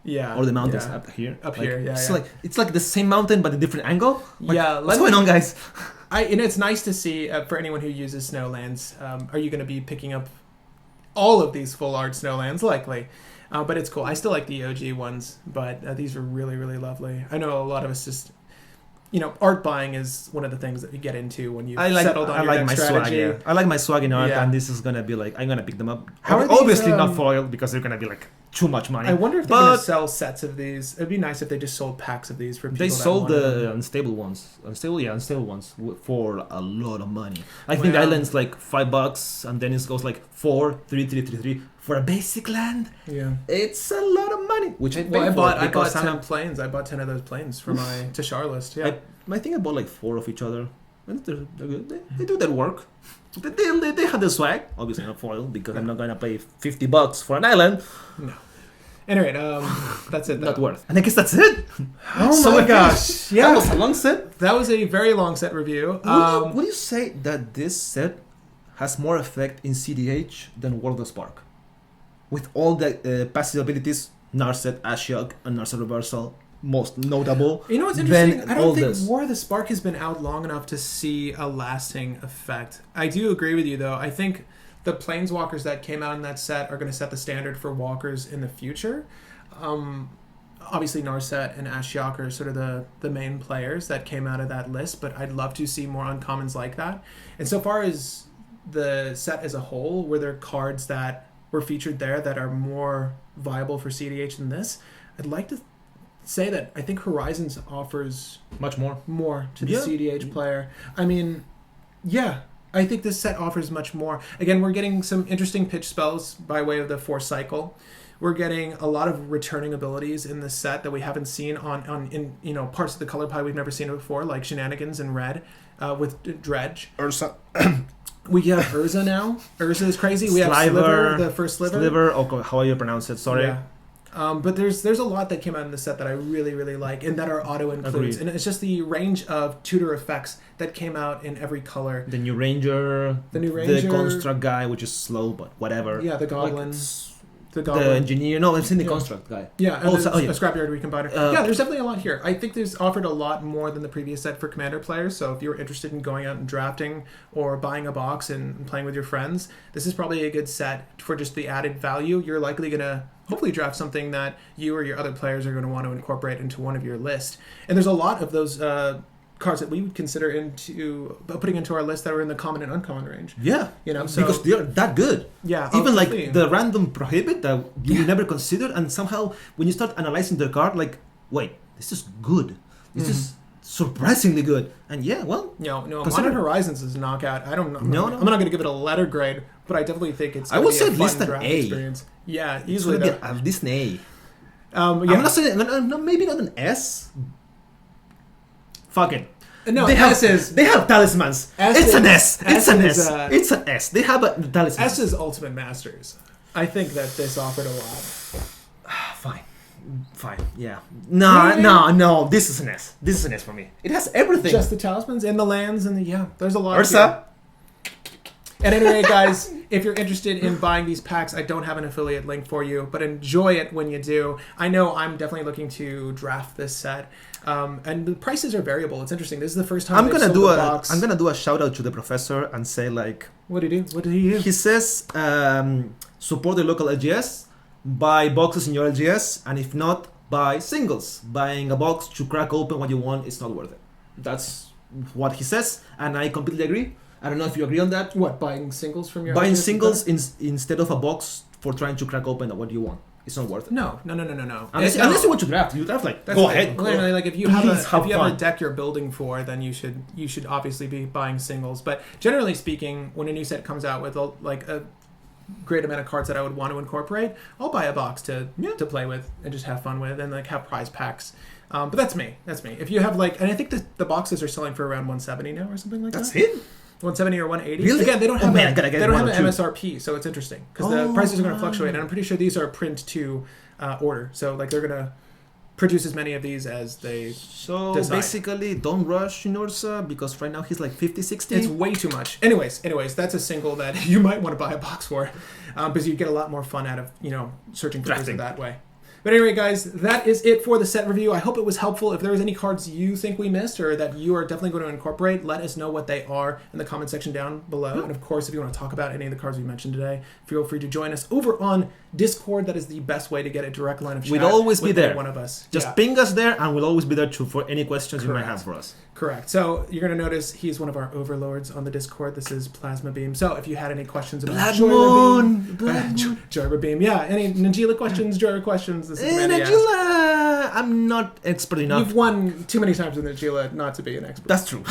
Yeah. Or the mountains yeah. up here. Up here, yeah, It's yeah. it's like the same mountain, but a different angle. Like, Yeah, what's going on, guys? And it's nice to see, for anyone who uses snowlands, are you going to be picking up all of these full art snowlands? Likely. But it's cool. I still like the OG ones, but these are really, really lovely. I know a lot of us just, art buying is one of the things that you get into when you've settled on your deck my strategy. swag. Yeah. I like my swag in art, Yeah. and this is gonna be like I'm gonna pick them up. How are these, Obviously not foiled because they're gonna be like too much money. I wonder if they're going to sell sets of these. It'd be nice if they just sold packs of these for people. They that sold wanted the them. unstable ones. Unstable ones for a lot of money. I think the Wow. island's like $5, and then it goes like 4, 3, 3, 3, 3 for a basic land. Yeah. It's a lot of money, which I paid Well, I for bought because 10 planes. I bought 10 of those planes for my Tashar list. Yeah. I think I bought like 4 of each other. And they're good. They do their work. They have the swag. Obviously not foil because I'm not gonna pay $50 for an island. No. Anyway, that's it. Though. Not worth. And I guess that's it. Oh my gosh! Yeah, That was a long set. that was a very long set review. Would you say that this set has more effect in cEDH than World of Spark? With all the passive abilities, Narset, Ashiok, and Narset Reversal, most notable. You know what's interesting? Then I all don't think this. War of the Spark has been out long enough to see a lasting effect. I do agree with you, though. I think the Planeswalkers that came out in that set are going to set the standard for walkers in the future. Obviously, Narset and Ashiok are sort of the main players that came out of that list, but I'd love to see more uncommons like that. And so far as the set as a whole, were there cards that were featured there that are more viable for cEDH than this? I'd like to say that I think Horizons offers Much more. more to the Yeah. cEDH player. I mean, yeah, I think this set offers much more. Again, we're getting some interesting pitch spells by way of the Force Cycle. We're getting a lot of returning abilities in this set that we haven't seen in parts of the color pie we've never seen it before, like Shenanigans in red with Dredge. Urza. We have Urza now. Urza is crazy. We have Sliver, the First Sliver. Sliver, or how you pronounce it, sorry. Yeah. But there's a lot that came out in the set that I really, really like, and that are auto-includes. Agreed. And it's just the range of tutor effects that came out in every color. The new Ranger. The new Ranger. The Construct guy, which is slow, but whatever. Yeah, the Goblin. The Engineer. No, I've seen the Yeah. Construct guy. Yeah, and Oh, there's so- oh, yeah. a Scrapyard Recombiner. Yeah, there's definitely a lot here. I think there's offered a lot more than the previous set for Commander players, so if you're interested in going out and drafting or buying a box and playing with your friends, this is probably a good set for just the added value. You're likely going to hopefully draft something that you or your other players are going to want to incorporate into one of your list. And there's a lot of those cards that we would consider putting into our list that are in the common and uncommon range. Yeah. So because they're that good. yeah, Even like definitely. the random prohibit that you never considered, and somehow when you start analyzing the card, like, wait, this is good. This is surprisingly good. And yeah, well, No, Consider- Modern Horizons is a knockout. I don't know. No. I'm not going to give it a letter grade, but I definitely think it's. I gonna would be say a at fun least an draft A. experience. Yeah, it's easily. gonna be at least an A. Yeah. I'm not saying maybe not an S. Fuck it. No, they S have, is they have talismans. It's an S. It's an S. It's an S. They have a talisman. S is Ultimate Masters. I think that this offered a lot. Fine. Yeah. No. This is an S. This is an S for me. It has everything. Just the talismans and the lands and there's a lot. Urza. At any rate, guys, if you're interested in buying these packs, I don't have an affiliate link for you, but enjoy it when you do. I know I'm definitely looking to draft this set, and the prices are variable. It's interesting. This is the first time I'm gonna do a shout out to the professor and say like, what did he do? What did he do? he says support the local LGS, buy boxes in your LGS, and if not, buy singles. Buying a box to crack open what you want is not worth it. That's what he says, and I completely agree. I don't know if you agree on that. What, buying singles from your Buying LGS? singles instead of a box for trying to crack open what you want. It's not worth it. No. Unless you want to draft, like That's go the thing. ahead. Literally, like if you have Please have a fun. deck you're building for, then you should obviously be buying singles. But generally speaking, when a new set comes out with a great amount of cards that I would want to incorporate, I'll buy a box to play with and just have fun with, and like have prize packs. But that's me. If you have and I think the boxes are selling for around $170 now or something like That's that. it. 170 or 180. Really? Again, they don't have man, I gotta get they don't have one an or two. MSRP, so it's interesting because the prices are going to fluctuate, and I'm pretty sure these are print to order. So like they're going to produce as many of these as they. So decide. basically, don't rush in Urza because right now he's like 50, 60. It's way too much. Anyways, that's a single that you might want to buy a box for because you get a lot more fun out of searching for things that way. But anyway, guys, that is it for the set review. I hope it was helpful. If there was any cards you think we missed or that you are definitely going to incorporate, let us know what they are in the comment section down below. And of course, if you want to talk about any of the cards we mentioned today, feel free to join us over on Discord. That is the best way to get a direct line of chat. We'll always be with there. One of us. Just ping us there, and we'll always be there too for any questions you might Correct. have for us. Correct. So you're going to notice he's one of our overlords on the Discord. This is Plasma Beam. So if you had any questions about Jorba Beam, yeah, any Najila questions, Jorba questions, this is the man to ask. Najila, I'm not expert enough. You've won too many times with Najila not to be an expert. That's true.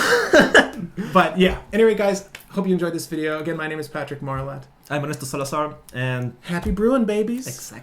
But yeah. Anyway, guys, hope you enjoyed this video. Again, my name is Patrick Marlat. I'm Ernesto Salazar, and Happy brewing, babies. exactly.